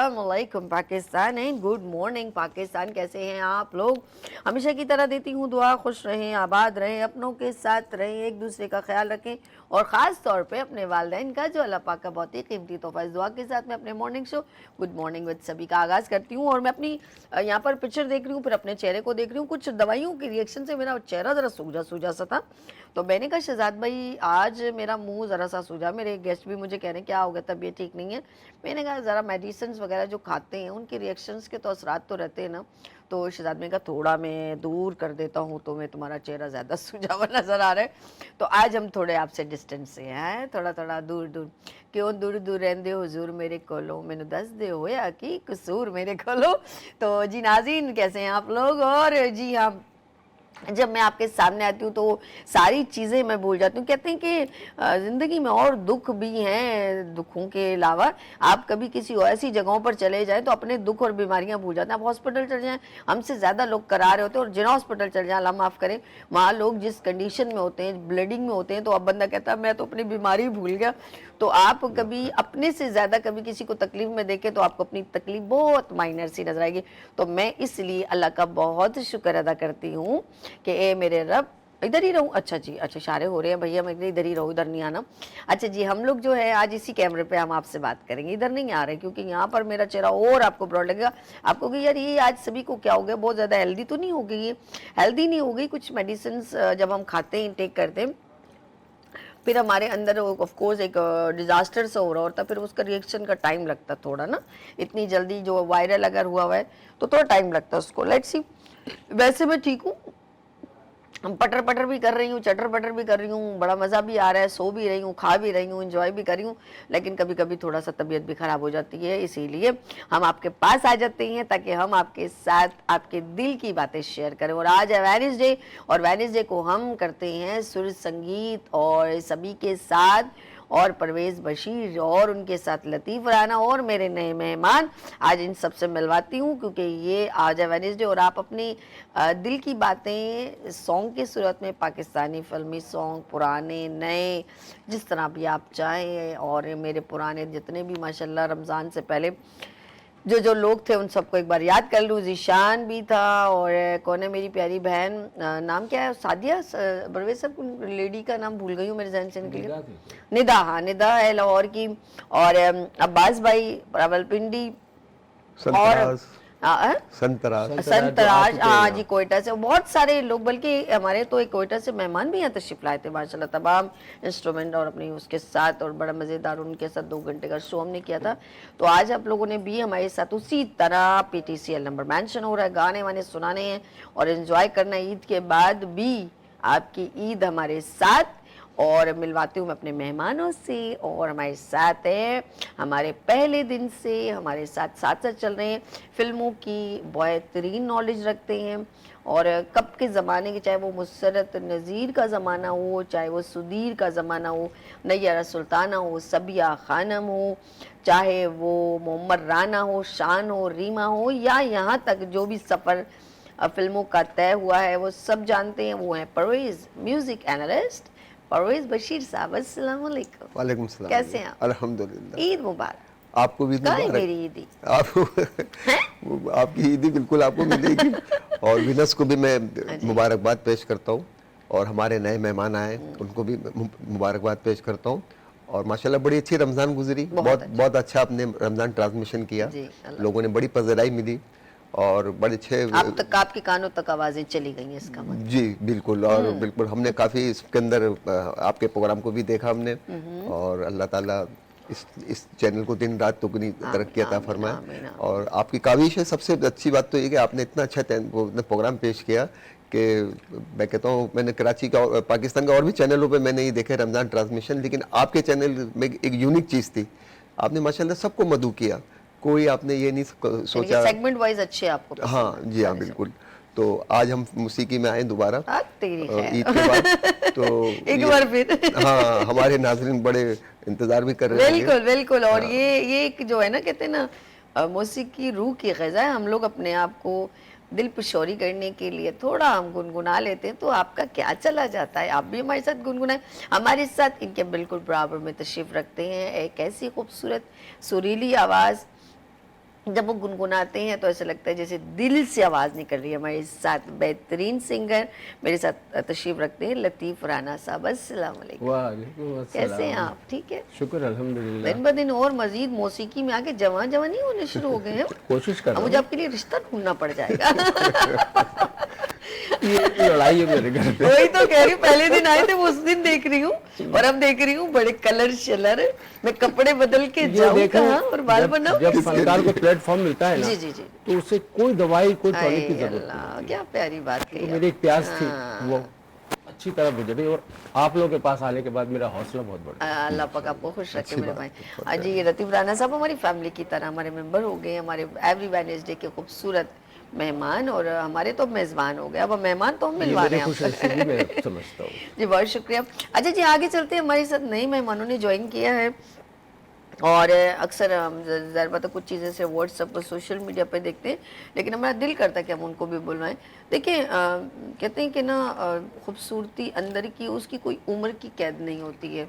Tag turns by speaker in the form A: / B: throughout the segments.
A: अस्सलामुअलैकुम Pakistan and good morning Pakistan. कैसे हैं आप लोग? हमेशा की तरह देती हूँ दुआ, खुश रहें, आबाद रहें, अपनों के साथ रहें, एक दूसरे का ख्याल रखें और ख़ास तौर पे अपने वालिदैन का जो अल्लाह पाक का बहुत ही कीमती तोहफ़ा। इस दुआ के साथ मैं अपने morning show good morning with सभी का आगाज़ करती हूँ। और मैं अपनी यहाँ पर पिक्चर देख रही हूँ, फिर अपने चेहरे को देख रही हूँ। कुछ दवाइयों के रिएक्शन से मेरा चेहरा ज़रा सूजा सूजा सा था, तो मैंने कहा शहजाद भाई आज मेरा मुंह ज़रा सा सूजा। मेरे गेस्ट भी मुझे कह रहे हैं क्या हो गया, तबीयत ठीक नहीं है। मैंने कहा ज़रा मेडिसिन वगैरह जो खाते हैं उनके रिएक्शंस के तो असरात तो रहते हैं ना, तो शहजाद ने कहा थोड़ा मैं दूर कर देता हूँ तो मैं तुम्हारा चेहरा ज़्यादा सूजा हुआ नज़र आ रहा है, तो आज हम थोड़े आपसे डिस्टेंस से हैं, थोड़ा थोड़ा दूर दूर। क्यों दूर दूर रहंदे हो हुजूर मेरे कोलो, मैंने दस दे होया कि कसूर मेरे कोलो। तो जी नाज़रीन कैसे हैं आप लोग? और जी हाँ, जब मैं आपके सामने आती हूँ तो सारी चीज़ें मैं भूल जाती हूँ। कहते हैं कि ज़िंदगी में और दुख भी हैं, दुखों के अलावा आप कभी किसी और ऐसी जगहों पर चले जाएं तो अपने दुख और बीमारियां भूल जाते हैं। आप हॉस्पिटल चले जाएं, हमसे ज़्यादा लोग करा रहे होते हैं, और जिन हॉस्पिटल चले जाएं अल्लाह माफ़ करें, वहाँ लोग जिस कंडीशन में होते हैं, ब्लीडिंग में होते हैं, तो अब बंदा कहता है मैं तो अपनी बीमारी भूल गया। तो आप कभी अपने से ज़्यादा कभी किसी को तकलीफ़ में देखें तो आपको अपनी तकलीफ़ बहुत माइनर सी नज़र आएगी। तो मैं इसलिए अल्लाह का बहुत शुक्र अदा करती हूँ कि ए मेरे रब, इधर ही रहूं। अच्छा जी, अच्छा इशारे हो रहे हैं भैया, मैं इधर ही रहूं, इधर नहीं आना। अच्छा जी, हम लोग जो है आज इसी कैमरे पे हम आपसे बात करेंगे, इधर नहीं आ रहे क्योंकि यहाँ पर मेरा चेहरा और आपको ब्रॉड लगेगा। आपको कि यार ये आज सभी को क्या हो गया, बहुत ज़्यादा हेल्दी तो नहीं हो गई, ये हेल्दी नहीं हो गई। कुछ मेडिसिन जब हम खाते हैं, इंटेक करते हैं, फिर हमारे अंदर ऑफ कोर्स एक डिजास्टर सा हो रहा होता, फिर उसका रिएक्शन का टाइम लगता थोड़ा ना, इतनी जल्दी जो वायरल अगर हुआ हुआ है तो थोड़ा टाइम लगता है उसको। लेट्स सी, वैसे मैं ठीक हूँ, पटर पटर भी कर रही हूँ, चटर पटर भी कर रही हूँ, बड़ा मज़ा भी आ रहा है, सो भी रही हूँ, खा भी रही हूँ, एंजॉय भी कर रही हूँ, लेकिन कभी कभी थोड़ा सा तबीयत भी ख़राब हो जाती है। इसीलिए हम आपके पास आ जाते हैं ताकि हम आपके साथ आपके दिल की बातें शेयर करें। और आज है वेडनेसडे, और वेडनेसडे को हम करते हैं सुर संगीत और सभी के साथ, और परवेज़ बशीर और उनके साथ लतीफ़ राना और मेरे नए मेहमान, आज इन सब से मिलवाती हूँ क्योंकि ये आज है वेडनेसडे। और आप अपनी दिल की बातें सॉन्ग की सूरत में, पाकिस्तानी फिल्मी सॉन्ग, पुराने नए, जिस तरह भी आप चाहें। और मेरे पुराने जितने भी माशाल्लाह रमज़ान से पहले जो जो लोग थे उन सबको एक बार याद कर लूँ। जीशान भी था, और कौन है मेरी प्यारी बहन, नाम क्या है, सादिया परवेज साहब, लेडी का नाम भूल गई हूँ, मेरे जहन से निकल गया। निदा, हाँ निदा है लाहौर की, और अब्बास भाई रावलपिंडी, और संतराज हाँ जी कोयटा से, बहुत सारे लोग, बल्कि हमारे तो एक कोयटा से मेहमान भी यहाँ तशरीफ लाए थे माशाल्लाह, तमाम इंस्ट्रूमेंट और अपनी उसके साथ, और बड़ा मज़ेदार उनके साथ 2 घंटे का शो हमने किया था। तो आज आप लोगों ने भी हमारे साथ उसी तरह PTCL नंबर मेंशन हो रहा है, गाने वाने सुनाने हैं और एंजॉय करना है। ईद के बाद भी आपकी ईद हमारे साथ, और मिलवाती हूँ मैं अपने मेहमानों से, और हमारे साथ है हमारे पहले दिन से हमारे साथ साथ साथ चल रहे हैं, फिल्मों की बेहतरीन नॉलेज रखते हैं, और कब के ज़माने के, चाहे वो मुसरत नज़ीर का ज़माना हो, चाहे वो सुधीर का ज़माना हो, नैयरा सुल्ताना हो, सबिया खानम हो, चाहे वो मोहम्मद राना हो, शान हो, रीमा हो, या यहाँ तक जो भी सफ़र फिल्मों का तय हुआ है वो सब जानते हैं। वो हैं परवेज़ म्यूज़िक एनालिस्ट परवेज़ बशीर साहब। अस्सलाम वालेकुम।
B: वालेकुम सलाम।
A: कैसे हैं आप?
B: अल्हम्दुलिल्लाह।
A: ईद मुबारक।
B: आपको भी ईद
A: कहाँ है
B: मुबारक।
A: मेरी ईदी?
B: आपकी ईदी बिल्कुल आपको मिलेगी। और विनस को भी मैं मुबारकबाद पेश करता हूँ, और हमारे नए मेहमान आए उनको भी मुबारकबाद पेश करता हूँ। और माशाल्लाह बड़ी अच्छी रमज़ान गुजरी, बहुत अच्छा आपने रमज़ान ट्रांसमिशन किया, लोगों ने बड़ी पज़राई मिली, और बड़े अच्छे
A: आप तक, आपके कानों तक आवाज़ें चली गई हैं इसका मतलब।
B: जी बिल्कुल, और बिल्कुल हमने काफ़ी इसके अंदर आपके प्रोग्राम को भी देखा हमने, और अल्लाह ताला इस चैनल को दिन रात दुगनी तरक्की अता फरमाए। और आपकी काविश है, सबसे अच्छी बात तो ये कि आपने इतना अच्छा प्रोग्राम पेश किया कि मैं कहता हूँ, मैंने कराची का और पाकिस्तान का और भी चैनलों पे मैंने ये देखे रमज़ान ट्रांसमिशन, लेकिन आपके चैनल में एक यूनिक चीज़ थी, आपने माशाल्लाह सबको मदऊ किया, कोई आपने ये नहीं सोचा,
A: सेगमेंट वाइज अच्छे आपको।
B: हाँ जी हाँ बिल्कुल। तो आज हम मौसीकी में आए दोबारा ईद के बाद, तो
A: एक बार फिर
B: हाँ हमारे नाज़रीन बड़े इंतजार भी कर रहे हैं।
A: बिल्कुल बिल्कुल। और ये एक जो है ना, कहते हैं ना मौसीकी रूह की ग़िज़ा है। हम लोग अपने आप को दिल पुशौरी करने के लिए थोड़ा हम गुनगुना लेते हैं, तो आपका क्या चला जाता है, आप भी हमारे साथ गुनगुनाएं। हमारे साथ इनके बिल्कुल बराबर में तशरीफ़ रखते हैं एक ऐसी खूबसूरत सुरीली आवाज़, जब वो गुनगुनाते हैं तो ऐसा लगता है जैसे दिल से आवाज़ निकल रही है। हमारे साथ बेहतरीन सिंगर मेरे साथ तशरीफ रखते हैं लतीफ़ राना साहब। अस्सलाम वालेकुम।
C: वालेकुम
A: कैसे हैं
C: अस्सलाम।
A: आप? ठीक है?
C: शुक्र अल्हम्दुलिल्लाह।
A: दिन ब दिन और मजीद मौसीकी में आके जवान जवान ही होने शुरू हो गए हैं।
C: कोशिश कर
A: अब
C: रहा
A: मुझे
C: हूँ।
A: आपके लिए रिश्ता ढूंढना पड़ जाएगा।
C: ये लड़ाई है मेरे घर पे।
A: वही तो कह रही हूँ, पहले दिन आए थे वो उस दिन देख रही हूँ और अब देख रही हूँ बड़े कलर शलर। मैं कपड़े बदल के
C: ये
A: जाऊँ
C: देखो,
A: कहाँ और बाल बनाऊँ?
C: जब फनकार को प्लेटफॉर्म मिलता है ना,
A: जी जी जी।
C: तो उसे कोई दवाई कोई
A: हाय
C: टॉनिक की जरूरत
A: अल्लाह, क्या प्यारी बात
C: नहीं।
A: कही
C: तो मेरी एक प्यास थी,
A: हाँ।
C: वो अच्छी तरह गुजरी और आप लोगों के पास आने के बाद मेरा हौसला बहुत बढ़ गया।
A: अल्लाह पाक आपको खुश रखे
B: अच्छी
A: मेरे
B: बात
A: भाई।
B: है, बहुत
A: आज ये लतीफ़ राना साहब हमारी फैमिली की तरह हमारे मेंबर हो गए, हमारे एवरी वेडनेसडे के खूबसूरत मेहमान और हमारे तो मेज़बान हो गए। अब मेहमान तो हम
C: ये
A: मिलवा रहे
C: मेरे
A: हैं
C: खुश
A: आपसे।
C: नसीबी मैं समझता हूँ।
A: जी बहुत शुक्रिया। अच्छा जी आगे चलते हैं, हमारे साथ नए मेहमानों ने ज्वाइन किया है और अक्सर हम ज़ाहिर बात है कुछ चीज़ें से व्हाट्सएप पर सोशल मीडिया पे देखते हैं, लेकिन हमारा दिल करता है कि हम उनको भी बुलवाएं। देखिए कहते हैं कि ना खूबसूरती अंदर की, उसकी कोई उम्र की कैद नहीं होती है,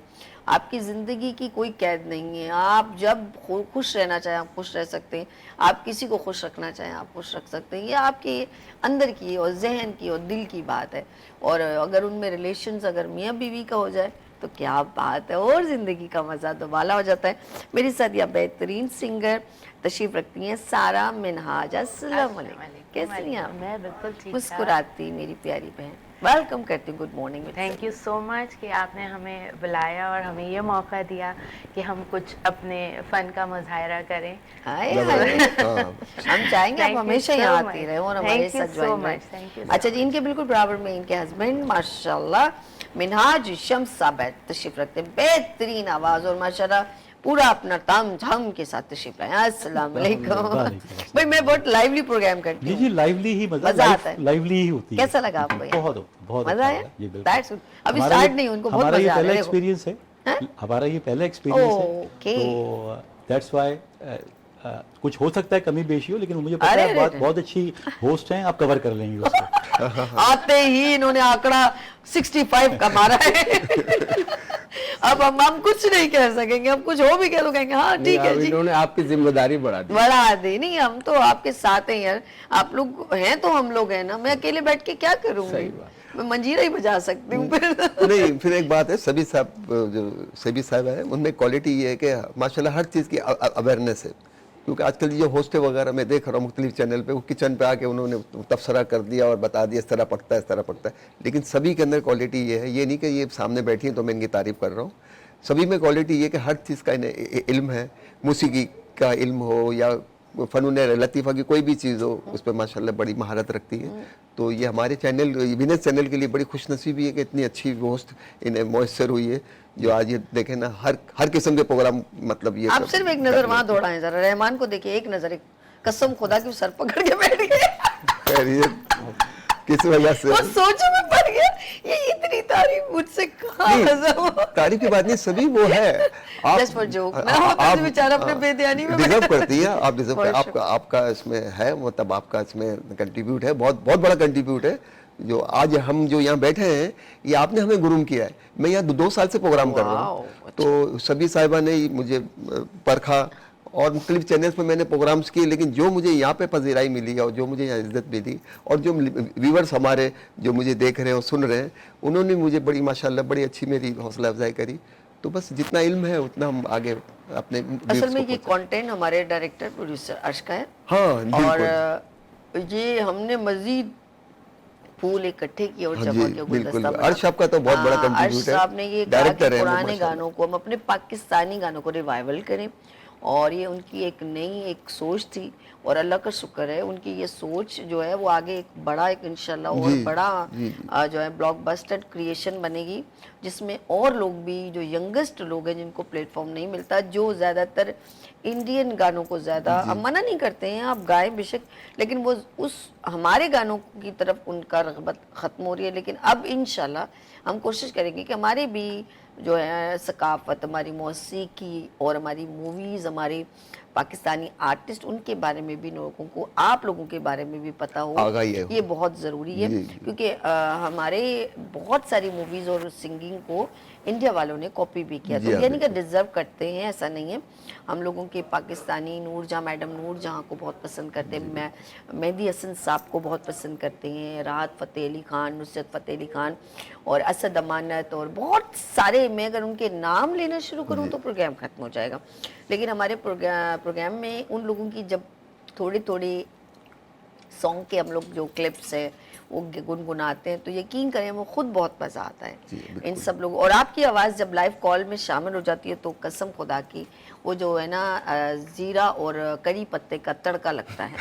A: आपकी ज़िंदगी की कोई कैद नहीं है। आप जब खुश रहना चाहें आप खुश रह सकते हैं, आप किसी को खुश रखना चाहें आप खुश रख सकते हैं। ये आपके अंदर की और जहन की और दिल की बात है। और अगर उनमें रिलेशंस अगर मियाँ बीवी का हो जाए तो क्या बात है, और ज़िंदगी का मज़ा दोबाला हो जाता है। मेरे साथ यह बेहतरीन सिंगर तशरीफ रखती हैं सारा मिनहाज। अस्सलाम वालेकुम। कैसी हैं आप?
D: मैं बिल्कुल ठीक ठाक।
A: मुस्कुराती मेरी प्यारी बहन, वेलकम करती हूँ गुड मॉर्निंग में।
D: थैंक यू सो मच कि आपने हमें बुलाया और हमें ये मौका दिया कि हम कुछ अपने फ़न का मुजाहरा करें।
A: हाय हाय।
B: हाँ,
A: हम चाहेंगे आप
D: Thank you
A: हमेशा
D: so
A: यहाँ
D: much.
A: आती रहे और हमारे
D: Thank you
A: साथ
D: so
A: join
D: much. Thank you
A: करें।
D: so
A: अच्छा जी इनके बिल्कुल बराबर में इनके हस्बैंड माशाल्लाह मिनहाज शम्स साहब तशरीफ रखते हैं, बेहतरीन आवाज़ और माशाल्लाह पूरा अपना ताम झाम के साथ तशरीफ लाए। अस्सलाम वालेकुम। भाई मैं बहुत लाइवली प्रोग्राम करती
E: जी
A: हूँ।
E: जी लाइवली ही
A: मजा आता है।
E: लाइवली ही होती है।
A: कैसा लगा आपको ये?
E: बहुत बहुत
A: मजा
E: अच्छा
A: आया?
E: लगा। जी बिल्कुल।
A: That's good. अभी
E: हमारा
A: start
E: ये-
A: नहीं, उनको बहुत
E: हमारा ये
A: मजा आ रहा
E: पहला
A: है, देखो।
E: एक्सपीरियंस है।
A: हैं?
E: हमारा ये पहला एक्सपीरियंस है।
A: ओके।
E: तो दैट्स व्हाई कुछ हो सकता है कमी बेशी हो, लेकिन मुझे पता
A: अरे,
E: है बहुत
A: अरे।
E: बहुत अच्छी होस्ट हैं, आप कवर कर लेंगे उसको।
A: आते ही इन्होंने आंकड़ा 65 का मारा है। अब हम कुछ नहीं कह सकेंगे, हम कुछ हो भी कह तो कहेंगे हाँ ठीक है
C: अब
A: जी।
C: इन्होंने आपकी जिम्मेदारी बढ़ा दी।
A: बढ़ा दी नहीं, हम तो आपके साथ हैं यार, आप लोग हैं तो हम लोग हैं ना। मैं अकेले बैठ के क्या करूंगी?
C: सही बात।
A: मैं मंजीरा ही बजा सकती हूँ फिर।
B: नहीं फिर एक बात है, सभी साहब जो सभी साहब है उनमें क्वालिटी ये है कि माशाल्लाह हर चीज़ की अवेयरनेस है। क्योंकि आजकल ये होस्टें वगैरह मैं देख रहा हूँ मुख्तलिफ चैनल पे, वो किचन पे आके उन्होंने तबसरा कर दिया और बता दिया इस तरह पकता है इस तरह पकता है, लेकिन सभी के अंदर क्वालिटी ये है। ये नहीं कि ये सामने बैठी है तो मैं इनकी तारीफ़ कर रहा हूँ। सभी में क्वालिटी ये कि हर चीज़ का इन्हें इल्म है, मौसीकी का इल्म हो या फ़नून लतीफ़ा की कोई भी चीज़ हो, उस पर माशाल्लाह बड़ी महारत रखती है। तो ये हमारे चैनल बिजनेस चैनल के लिए बड़ी खुशनसीबी है कि इतनी अच्छी होस्ट इन्हें मैसर हुई है, जो आज ये देखें ना हर किस्म के प्रोग्राम मतलब ये
A: आप सिर्फ एक नजर वहां दौड़ाएं जरा, रहमान को देखिए, एक नजर, एक कसम खुदा की सर पकड़ के बैठ गए।
B: खैरियत किस वजह से
A: वो सोचो में पड़ गया, ये इतनी तारीफ मुझसे कहाँ हजम हो?
B: तारीफ की बात नहीं, सभी वो है।
A: Just for joke, ना होता तो बेचारा अपने बेध्यानी में
B: डिजर्व
A: बैठा।
B: करती है, आप डिजर्व
A: बहुत
B: आपका आपका इसमें है, मतलब आपका इसमें कंट्रीब्यूट है, बहुत बहुत बड़ा कंट्रीब्यूट है। जो आज हम जो यहाँ बैठे हैं ये आपने हमें गुरूम किया है। मैं यहाँ 2 साल से प्रोग्राम कर रहा हूँ,
A: वाओ,
B: तो सभी साहिबा ने मुझे परखा और मुख्तलिफ चैनल्स पे मैंने प्रोग्राम्स किए, लेकिन जो मुझे यहाँ पे पजीराई मिली और जो मुझे यहाँ इज्जत मिली और जो व्यूवर्स हमारे जो मुझे देख रहे हैं और सुन रहे हैं, उन्होंने मुझे बड़ी माशाल्लाह बड़ी अच्छी मेरी हौसला अफजाई करी। तो बस जितना इल्म है उतना हम आगे अपने
A: असल में ये कंटेंट हमारे डायरेक्टर प्रोड्यूसर अर्श का है।
B: हाँ
A: और ये हमने मजीद फूल इकट्ठे किए और
B: हाँ
A: चमक
B: जी,
A: के
B: बिल्कुल।
A: गुलदस्ता बना।
B: अर्श साहब का तो बहुत बड़ा
A: हाँ,
B: contribute
A: अर्श
B: है।
A: साहब ने ये कहा कि
B: डायरेक्टर है वो
A: पुराने
B: माशाल्लाह।
A: गानों को हम अपने पाकिस्तानी गानों को रिवाइवल करें, और ये उनकी एक नई एक सोच थी और अल्लाह का शुक्र है उनकी ये सोच जो है वो आगे एक बड़ा एक इंशाल्लाह और
B: जी,
A: बड़ा
B: जी,
A: जो है ब्लॉकबस्टर क्रिएशन बनेगी, जिसमें और लोग भी जो यंगेस्ट लोग हैं जिनको प्लेटफॉर्म नहीं मिलता, जो ज़्यादातर इंडियन गानों को ज़्यादा, हम मना नहीं करते हैं आप गाएं बेशक, लेकिन वो उस हमारे गानों की तरफ उनका रग़बत ख़त्म हो रही है। लेकिन अब इंशाल्लाह हम कोशिश करेंगे कि हमारे भी जो है सकाफ़त, हमारी मौसीकी और हमारी मूवीज़, हमारे पाकिस्तानी आर्टिस्ट, उनके बारे में भी लोगों को, आप लोगों के बारे में भी पता हो,
B: आगाही है।
A: ये बहुत ज़रूरी है।
B: जी, जी।
A: क्योंकि हमारे बहुत सारी मूवीज़ और सिंगिंग को इंडिया वालों ने कॉपी भी किया,
B: जी
A: तो
B: हाँ,
A: यानी कि डिज़र्व करते हैं, ऐसा नहीं है। हम लोगों के पाकिस्तानी नूरजहां, मैडम नूरजहां को बहुत पसंद करते हैं, मेहदी हसन साहब को बहुत पसंद करते हैं, राहत फ़तेह अली खान, नुसरत फ़तेह अली खान और असद अमानत, और बहुत सारे, मैं अगर उनके नाम लेना शुरू करूं तो प्रोग्राम ख़त्म हो जाएगा। लेकिन हमारे प्रोग्राम में उन लोगों की जब थोड़ी थोड़ी सॉन्ग के हम लोग जो क्लिप्स है वो गुनगुनाते हैं तो यकीन करें वो खुद बहुत मज़ा आता है
B: जी, बिल्कुल।
A: इन सब लोगों, और आपकी आवाज़ जब लाइव कॉल में शामिल हो जाती है तो कसम खुदा की वो जो है ना ज़ीरा और करी पत्ते का तड़का लगता है।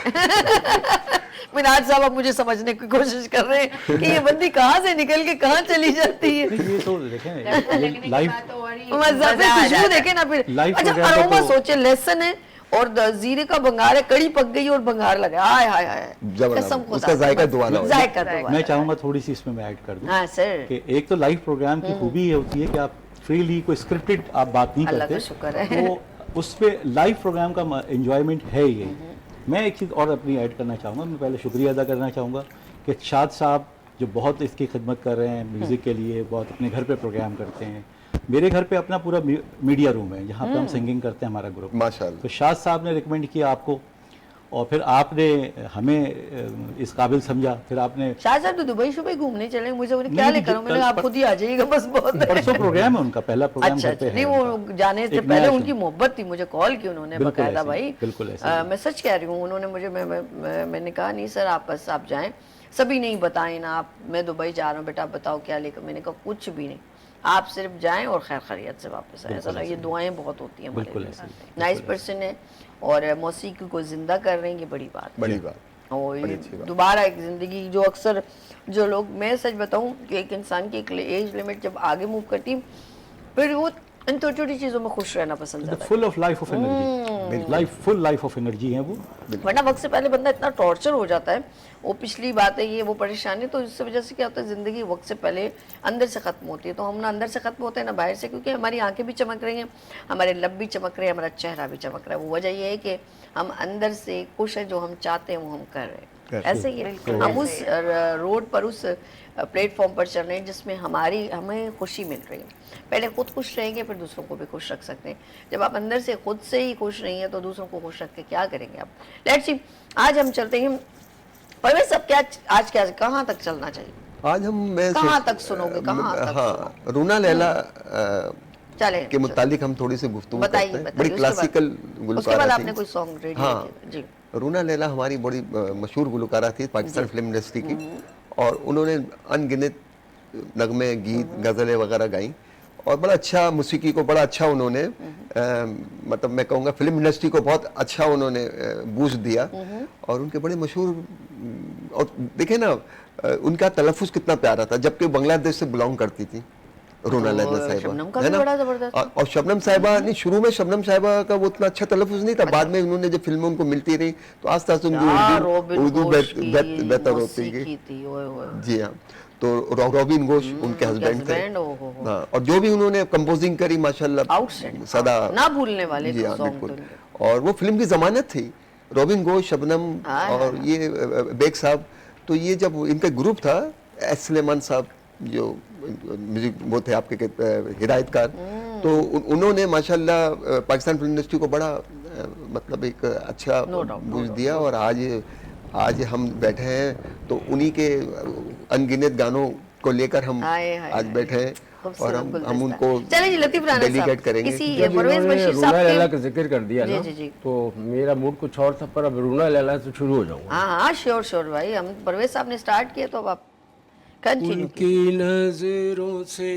A: मिनाज साहब अब मुझे समझने की कोशिश कर रहे हैं कि ये बंदी कहाँ से निकल के कहाँ चली जाती है।
E: नहीं, ये तो देखें लाइव
A: मज़ा पे खुशबू देखे ना फिर।
E: Live
A: अच्छा
E: program पे
A: अरोमा
E: तो-
A: सोचे, लहसुन है और जीरे का भंगार है, कड़ी पक गई और भंगार लगा, हाय हाय हाय,
B: जबरदस्त।
A: कसम खुदा
B: उसका जायका दुआना हो जाए।
A: जायका दुआना।
E: मैं चाहूँगा थोड़ी सी इसमें मैं ऐड कर दूँ
A: हाँ सर,
E: कि एक तो लाइव प्रोग्राम की खूबी ये होती है कि आप फ्रीली कोई स्क्रिप्टेड आप बात नहीं
A: अल्लाह
E: करते,
A: का शुक्र है।
E: तो उस पे लाइव प्रोग्राम का एंजॉयमेंट है ही। मैं एक चीज़ और अपनी ऐड करना चाहूँगा, मैं पहले शुक्रिया अदा करना चाहूँगा कि शाद साहब जो बहुत इसकी खिदमत कर रहे हैं म्यूज़िक के लिए, बहुत अपने घर पे प्रोग्राम करते हैं। मेरे घर पे अपना पूरा मीडिया रूम है जहाँ पे हम सिंगिंग करते हैं, हमारा ग्रुप।
B: माशाल्लाह।
E: तो शाद साहब ने रिकमेंड किया आपको और फिर आपने हमें इस काबिल समझा, फिर आपने
A: शाह साहब तो दुबई शुबई घूमने चले, मुझे उन्हें क्या
E: नहीं,
A: लेकर मैंने कहा, आप खुद ही आ जाइएगा बस, बहुत है।
E: परसों प्रोग्राम है उनका, पहला प्रोग्राम
A: अच्छा
E: घर पे
A: अच्छा,
E: है
A: नहीं वो
E: उनका।
A: जाने से
E: एक
A: पहले
E: नया
A: उनकी
E: शो।
A: मोहब्बत थी, मुझे कॉल की उन्होंने
E: बिल्कुल
A: बकायदा
E: ऐसे ही,
A: भाई,
E: बिल्कुल ऐसे ही।
A: मैं सच कह रही हूँ, उन्होंने मुझे मैंने कहा नहीं सर आप बस आप जाएं, सभी नहीं बताएं ना आप, मैं दुबई जा रहा हूँ बेटा, बताओ क्या लेकर, मैंने कहा कुछ भी नहीं, आप सिर्फ जाएं और खैर खैरियत से वापस आए। ऐसा ये दुआएं बहुत होती हैं
E: बिल्कुल
A: हमारे
E: ऐसे ही,
A: लिए। नाइस पर्सन है और मौसीकी को जिंदा कर रहे हैं, ये बड़ी बात है।
B: बड़ी बात।
A: और
B: बड़ी
A: ये
B: अच्छी बात।
A: दोबारा एक ज़िंदगी जो अक्सर जो लोग, मैं सच बताऊं कि एक इंसान की एक एज लिमिट जब आगे मूव करती फिर वो इन छोटी छोटी चीज़ों में खुश रहना पसंद करता है।
E: Full of life of energy, life full life of energy है वो।
A: वरना वक्त से पहले बंदा इतना टॉर्चर हो जाता है, वो पिछली बात है, ये वो परेशानी, तो इससे वजह से क्या होता है ज़िंदगी वक्त से पहले अंदर से ख़त्म होती है। तो हम ना अंदर से ख़त्म होते हैं ना बाहर से, क्योंकि हमारी आंखें भी चमक रही हैं, हमारे लब भी चमक रहे हैं, हमारा चेहरा भी चमक रहा है। वो वजह ये है कि हम अंदर से खुश हैं, जो हम चाहते हैं वो हम कर रहे हैं। ऐसे ही है, हम उस रोड पर, उस प्लेटफॉर्म पर चल रहे हैं जिसमें हमें खुशी मिल रही है। पहले खुद खुश रहेंगे फिर दूसरों को भी खुश रख सकते हैं। जब आप अंदर से खुद से ही खुश नहीं है तो दूसरों को खुश रख के क्या करेंगे आप। लेट्स सी, आज हम चलते हैं परवेज साहब, क्या आज क्या कहाँ तक चलना चाहिए,
B: आज मैं
A: कहाँ तक सुनोगे, कहाँ तक
B: हाँ, रूना लैला
A: चले
B: के मुतालिक हम थोड़ी सी गुफ्तगू
A: बताइए
B: करते हैं।
A: बताइए।
B: बड़ी
A: उसके बाद-
B: क्लासिकल
A: उसके
B: गुलकारा
A: बाद
B: थी।
A: आपने कोई सॉन्ग रेडी
B: हाँ,
A: किया जी।
B: रूना लैला हमारी बड़ी मशहूर गुलकारा थी पाकिस्तान फिल्म इंडस्ट्री की, और उन्होंने अनगिनत नगमे, गीत, गज़लें वगैरह गाई और बड़ा अच्छा मौसीकी को बड़ा अच्छा उन्होंने मतलब मैं कहूँगा फिल्म इंडस्ट्री को बहुत अच्छा उन्होंने बूस्ट दिया। और उनके बड़े मशहूर और देखे ना उनका तलफ़ुज़ कितना प्यारा था, जबकि वो बांग्लादेश से बिलोंग करती थी रूना लैला साहिबा,
A: शबनम का
B: है
A: भी
B: ना?
A: बड़ा ज़बरदस्त।
B: और शबनम साहिबा नहीं, शुरू में शबनम साहिबा का वो उतना अच्छा तलफ़ुज़ नहीं था, बाद में उन्होंने जब फिल्में उनको मिलती रही तो आस्ते आस्ते उनकी उर्दू बेहतर होती गई। जी हाँ, तो रॉबिन घोष उनके हस्बैंड थे। हाँ, और जो भी उन्होंने कंपोजिंग करी माशाल्लाह
A: आउटस्टैंडिंग,
B: सदा
A: ना भूलने वाले
B: जी हाँ,
A: सॉन्ग
B: बिल्कुल। और वो फिल्म की जमानत थी, रॉबिन घोष, शबनम और ये बेग साहब, तो ये जब इनका ग्रुप था, एस सुलेमान साहब जो म्यूजिक वो थे आपके हिदायतकार, तो उन्होंने माशाल्लाह पाकिस्तान फिल्म इंडस्ट्री को बड़ा मतलब एक अच्छा बूस्ट दिया। और आज हम बैठे हैं तो उन्हीं के अनगिनत गानों को लेकर हम आज बैठे हैं और हम उनको डेलीगेट करेंगे।
C: जब इन्होंने रूना लैला का जिक्र कर दिया ना, तो मेरा मूड कुछ और था, पर अब रूना लैला से शुरू हो जाऊंगा।
A: हाँ हाँ, श्योर भाई, हम परवेज साहब ने स्टार्ट किया तो अब आप कंटिन्यू।
F: उनकी नजरों से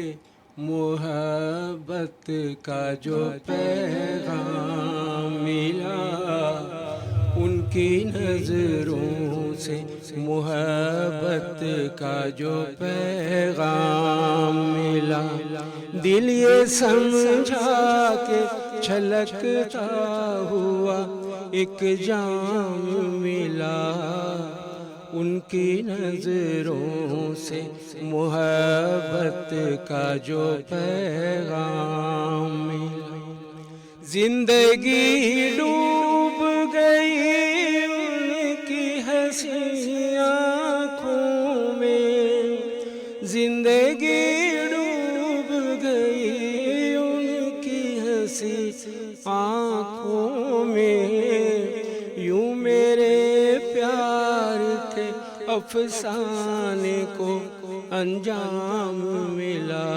F: मोहब्बत का जो पैगाम मिला, उनकी नजरों से मोहब्बत का जो पैगाम मिला, दिल ये समझा के छलकता हुआ एक जाम मिला, उनकी नजरों से मोहब्बत का जो पैगाम मिला। जिंदगी डूब गई उनकी हंसी आँखों में, जिंदगी डूब गई उनकी हंसी आँखों में। यूं मेरे प्यार के अफसाने को अंजाम मिला,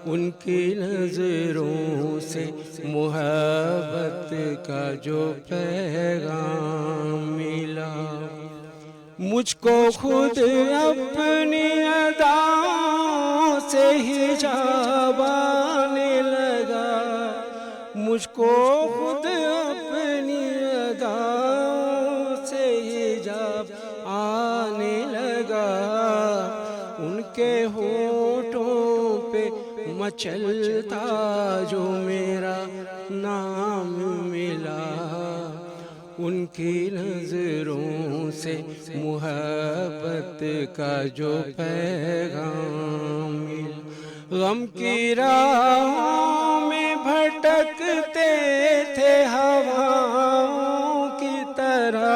F: उनकी नजरों से मोहब्बत का जो पैगाम मिला। मुझको खुद अपनी अदाओं से हिजाब आने लगा, मुझको खुद अपनी अदाओं से हिजाब आने लगा। उनके होठों पे मचलता जो मेरा नाम मिला, उनकी नजरों से मोहब्बत का जो पैगाम मिला। गम की राहों में भटकते थे हवाओं की तरह,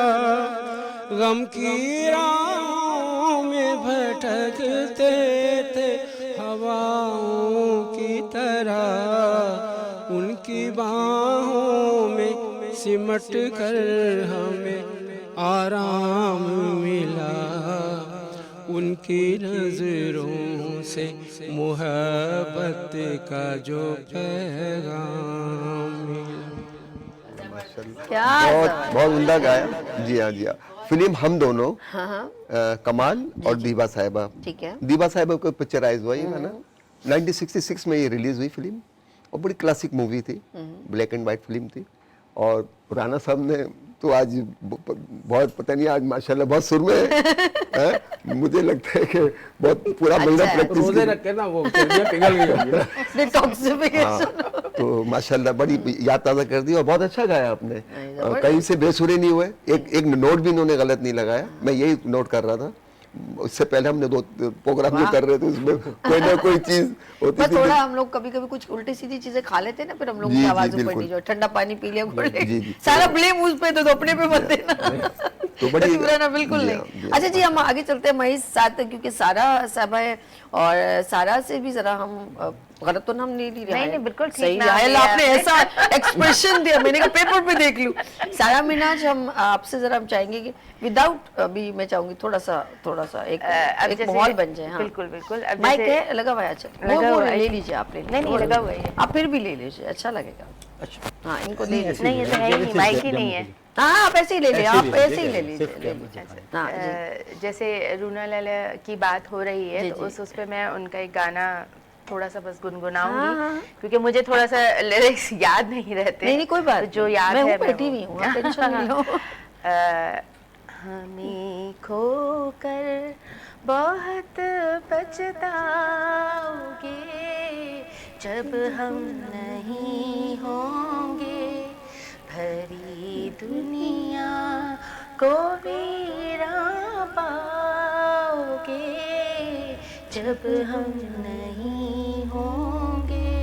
F: गम की राहों में भटकते थे हवाओं की तरह। उनकी बाहों में सिमट कर हमें आराम मिला, उनकी नजरों से मोहब्बत का जो पैगाम मिला।
B: माशाल्लाह,
A: क्या
B: बहुत बहुत उम्दा गाया। जी हाँ, जी हाँ। फिल्म हम दोनों,
A: हाँ,
B: कमाल और दीवा साहिबा।
A: ठीक है।
B: दीवा साहिबा को पिक्चराइज हुआ ये गाना 1966 में, ये रिलीज हुई फिल्म और बड़ी क्लासिक मूवी थी, ब्लैक एंड वाइट फिल्म थी। और राणा साहब ने तो आज बहुत, पता नहीं आज माशाल्लाह बहुत सुर में है। मुझे लगता है कि बहुत पूरा महीना प्रैक्टिस
C: रोजे रख के ना वो चर्बियाँ पिघल गई होंगी ना।
A: डिटॉक्सिफिकेशन।
B: तो माशाल्लाह बड़ी याद ताज़ा कर दी और बहुत अच्छा गाया आपने। कहीं से बेसुरे नहीं हुए, एक नोट भी इन्होंने गलत नहीं लगाया। मैं यही नोट कर रहा था, उससे पहले हमने 2 प्रोग्राम जो कर रहे थे उसमें कोई ना कोई चीज होती थी।
A: थोड़ा हम लोग कभी कभी कुछ उल्टी सीधी चीजें खा लेते हैं ना, फिर हम लोग
B: जी,
A: की
B: जी,
A: आवाज ऊपर
B: बिल्कुल।
A: नहीं, जो ठंडा पानी पी लिया घोल ले।
B: जी, जी।
A: सारा ब्लेम उस पे, तो अपने पे मत देना।
B: तो बड़ी
A: इमरान, बिल्कुल
B: जी
A: नहीं।
B: हाँ, जी हाँ।
A: अच्छा जी, हम आगे चलते हैं महेश साथ, क्योंकि सारा साहबा है और सारा से भी जरा हम गलत तो नाम नहीं लिया।
D: नहीं, बिल्कुल ठीक
A: सही
D: नाम
A: है।
D: लिया
A: आपने
D: आपने।
A: ऐसा एक्सप्रेशन दिया, मैंने कहा पेपर पे देख लूं। सारा मिनाज, हम आपसे जरा हम चाहेंगे कि विदाउट, अभी मैं चाहूंगी थोड़ा सा एक
D: जैसे-
A: माहौल बन जाए। हाँ,
D: बिल्कुल बिल्कुल। अब
A: माइक
D: जैसे-
A: है लगा हुआ है। अच्छा,
D: लगा
A: वो
D: हुआ है।
A: ले लीजिए, आप ले लीजिए।
D: नहीं, लगा हुआ है।
A: आप फिर भी ले लीजिए, अच्छा लगेगा।
E: अच्छा,
A: हाँ, इनको दे लीजिए।
D: नहीं, ये तो है ही नहीं, माइक ही नहीं है।
A: हाँ, आप ऐसे ही ले लीजिए,
E: ऐसे ही
A: आप
E: ले
A: ऐसे ही
E: लीजिए,
A: ले लीजिए,
E: सिर्फ
A: ले
E: कैमरे
A: लीजिए।
E: से
A: हाँ जी।
D: जैसे रूना लाला की बात हो रही है,
A: जी,
D: तो
A: जी।
D: उस पे मैं उनका एक गाना थोड़ा सा बस
A: हाँ,
D: गुनगुनाऊंगी,
A: हाँ।
D: क्योंकि मुझे थोड़ा सा लिरिक्स याद नहीं रहते।
A: नहीं, कोई बात
D: तो जो
A: नहीं।
D: याद
A: मैं
D: है
A: हूँ, बैठी हुई हूँ, आप टेंशन नहीं लो।
D: हमें खोकर बहुत पछताओगे जब हम नहीं होंगे, भरी दुनिया को वीरा पाओगे जब हम नहीं होंगे,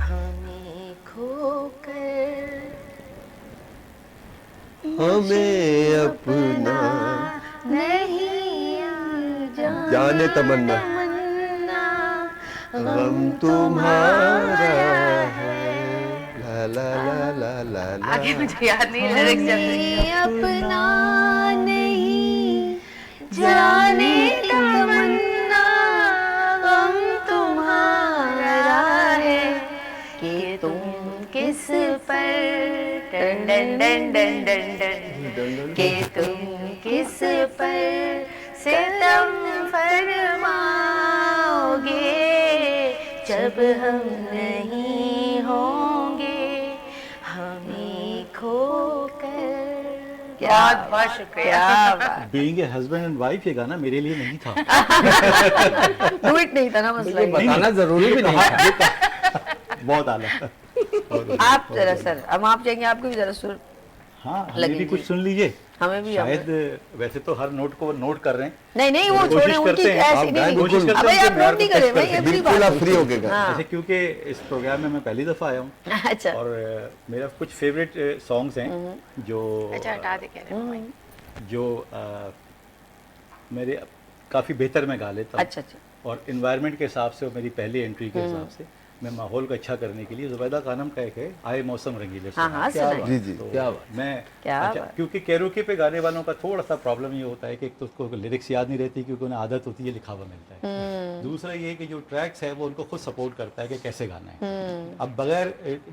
D: हमें खोकर
B: हमें अपना
D: नहीं
B: जाने तमन्ना, गम तुम्हारा है, ला ला ला ला ला ला।
D: आगे मुझे याद नहीं लिरिक्स जब
A: हमें अपना नहीं जाने तमन्ना, गम तुम्हारा है कि तुम
D: किस पर done done done done done done
A: कि
D: तुम किस पर सितम फरमाओगे जब हम नहीं होंगे, हमें खोकर। बहुत बहुत शुक्रिया।
A: क्या बात।
E: Being a husband and wife ये गाना मेरे लिए नहीं था।
A: डू इट नहीं था ना मसला।
C: ये बताना जरूरी भी नहीं था।
E: बहुत आला।
A: आप जरा सर, हम आप जाएंगे, आपको भी जरा सुर
E: हाँ, हमें
A: लगे
E: भी कुछ
A: जी।
E: सुन लीजिए।
A: हमें भी
E: शायद वैसे तो हर नोट को नोट कर रहे हैं,
A: नहीं नहीं, वो
E: कोशिश
A: छोड़े उनकी
E: करते हैं,
A: ऐसी
E: आप
A: नहीं
E: कोशिश
A: नहीं,
E: करते
A: अब भाई
E: हैं
A: आप
E: कि
A: नोट नहीं
E: प्यार
A: करें
E: को
A: भाई,
E: टेस्ट
A: एवरी
B: बिल्कुल आप फ्री हो गए।
E: जैसे क्योंकि इस प्रोग्राम में मैं पहली दफ़ा आया हूँ
A: अच्छा
E: और मेरा कुछ फेवरेट सॉन्ग्स हैं जो
D: अच्छा हटा दे कह रहे हैं
E: जो मेरे काफ़ी बेहतर मैं गा लेता हूँ।
A: अच्छा अच्छा
E: और इन्वायरमेंट के हिसाब से और मेरी पहली एंट्री के हिसाब से मैं माहौल को अच्छा करने के लिए जुबैदा खानम का एक है आए मौसम रंगीले
A: हाँ हाँ
E: सुहाने।
A: सुनाइए।
B: जी जी
E: तो
C: क्या बात।
E: मैं
A: क्या
E: अच्छा
A: बात।
E: क्योंकि कैरोके पे गाने वालों का थोड़ा सा प्रॉब्लम ये होता है कि एक तो उसको लिरिक्स याद नहीं रहती क्योंकि उन्हें आदत होती है लिखा हुआ मिलता है, दूसरा ये कि जो ट्रैक्स है वो उनको खुद सपोर्ट करता है कि कैसे गाना है। अब बगैर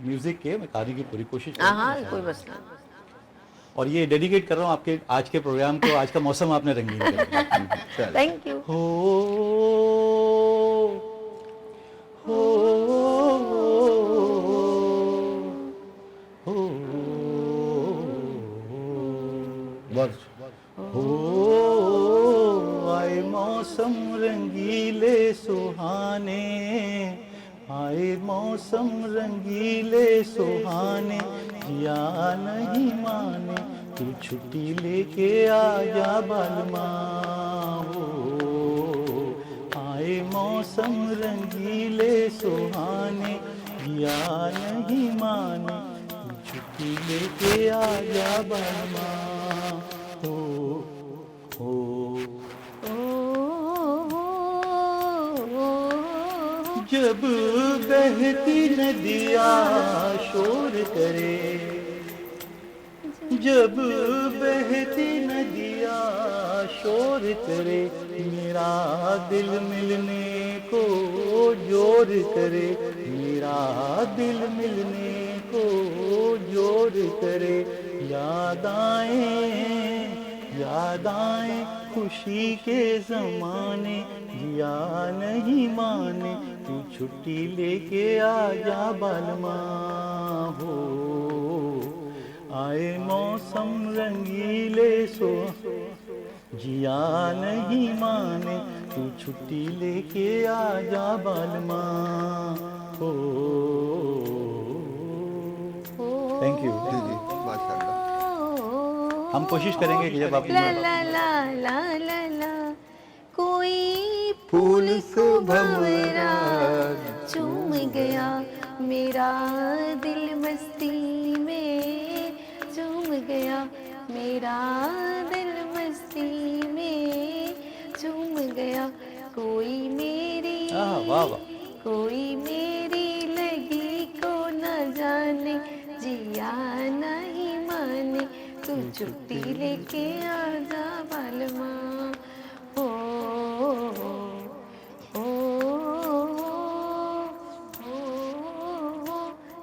E: म्यूजिक के मैं गाने की पूरी कोशिश
A: हाँ
E: करूँगा
A: हाँ कोई मसला नहीं।
E: और ये डेडिकेट कर रहा हूँ आपके आज के प्रोग्राम को। आज का मौसम आपने रंगीन कर दिया।
A: Thank you.
C: बस
E: आए मौसम रंगीले सुहाने, आए मौसम रंगीले सुहाने, या नहीं माने तू छुट्टी लेके आजा बालमा हो। आए मौसम रंगीले सुहाने, या नहीं माने तू छुट्टी लेके आजा बालमा हो हो। जब बहती नदियाँ शोर करे, जब बहती नदियाँ शोर करे, मेरा दिल मिलने को जोर करे, मेरा दिल मिलने को जोर करे। याद आए खुशी के ज़माने, जिया नहीं माने तू छुट्टी लेके आजा बालमा हो। आए मौसम रंगीले सो, जिया नहीं माने तू छुट्टी लेके आजा बालमा हो। Thank you.
B: जी जी माशाल्लाह।
E: हम कोशिश करेंगे कि जब आप
A: ला ला ला ला ला ला, कोई
B: फूल
A: को भंवरा चूम गया, मेरा दिल मस्ती में झूम गया, मेरा दिल मस्ती में झूम गया। कोई मेरी
E: वाह वाह।
A: कोई मेरी लगी को न जाने, जिया नहीं माने तू छुट्टी लेके आजा बालमा हो हो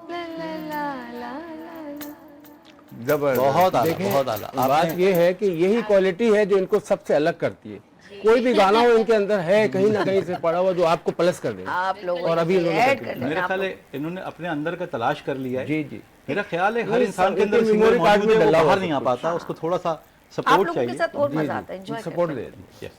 A: ला ला ला ला ला।
B: जबरदस्त।
E: बहुत आला,
C: देखें,
E: बहुत आला।
C: बात ये है कि यही क्वालिटी है जो इनको सबसे अलग करती है। कोई भी गाना हो इनके अंदर है कहीं ना कहीं से पड़ा हुआ जो आपको प्लस कर देगा।
A: आप लोगों
C: और अभी
A: ने
C: इन्होंने
A: ऐड
C: कर
A: कर
C: दिया।
E: मेरा
A: लेना।
E: ख्याल है इन्होंने अपने अंदर का तलाश कर लिया है।
C: जी जी।
E: मेरा ख्याल है हर
C: नहीं,
E: इंसान के
C: इनके
E: अंदर
C: memory
E: सिंगर
C: card
E: मौजूद
C: में
E: है, वो
C: डला हुआ
E: बाहर नहीं आ
C: सब
E: पाता, उसको थोड़ा सा
A: आप
E: सपोर्ट
A: लोगों के
E: चाहिए।
A: साथ और मजा आता है, एंजॉय
C: सपोर्ट दे
E: Yes.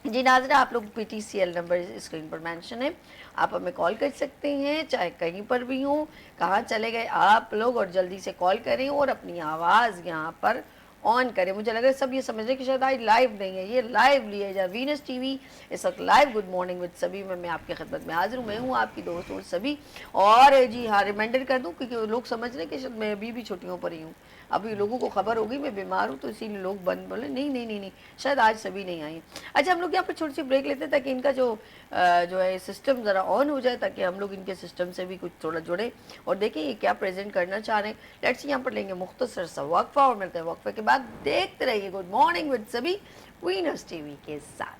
A: जी नाज़रीन, आप लोग PTCL नंबर स्क्रीन पर मेंशन है, आप हमें कॉल कर सकते हैं चाहे कहीं पर भी हो। कहाँ चले गए आप लोग, और जल्दी से कॉल करें और अपनी आवाज़ यहाँ पर ऑन करें। मुझे लग रहा है सब ये समझ रहे हैं कि शायद आज लाइव नहीं है, ये लाइव लिया जाए। वीनस टीवी इस वक्त लाइव गुड मॉर्निंग विद सभी में मैं आपकी खिदमत में हाजिर हूँ। मैं हूँ आपकी दोस्त और सभी। और जी हाँ, रिमाइंडर कर दूँ क्योंकि लोग समझ रहे हैं कि शायद मैं अभी भी छुट्टियों पर ही हूँ। अभी लोगों को खबर होगी मैं बीमार हूँ, तो इसीलिए लोग बंद बोले नहीं नहीं नहीं नहीं, शायद आज सभी नहीं आए। अच्छा, हम लोग यहाँ पर छोटी सी ब्रेक लेते हैं ताकि इनका जो है सिस्टम ज़रा ऑन हो जाए, ताकि हम लोग इनके सिस्टम से भी कुछ थोड़ा जुड़े और देखें ये क्या प्रेजेंट करना चाह रहे हैं। लेट्स यहाँ पर लेंगे मुख्तसर सा वक्फा और मिलते हैं वक्फे के बाद। देखते रहिए गुड मॉर्निंग विद सभी वीनस टीवी के साथ।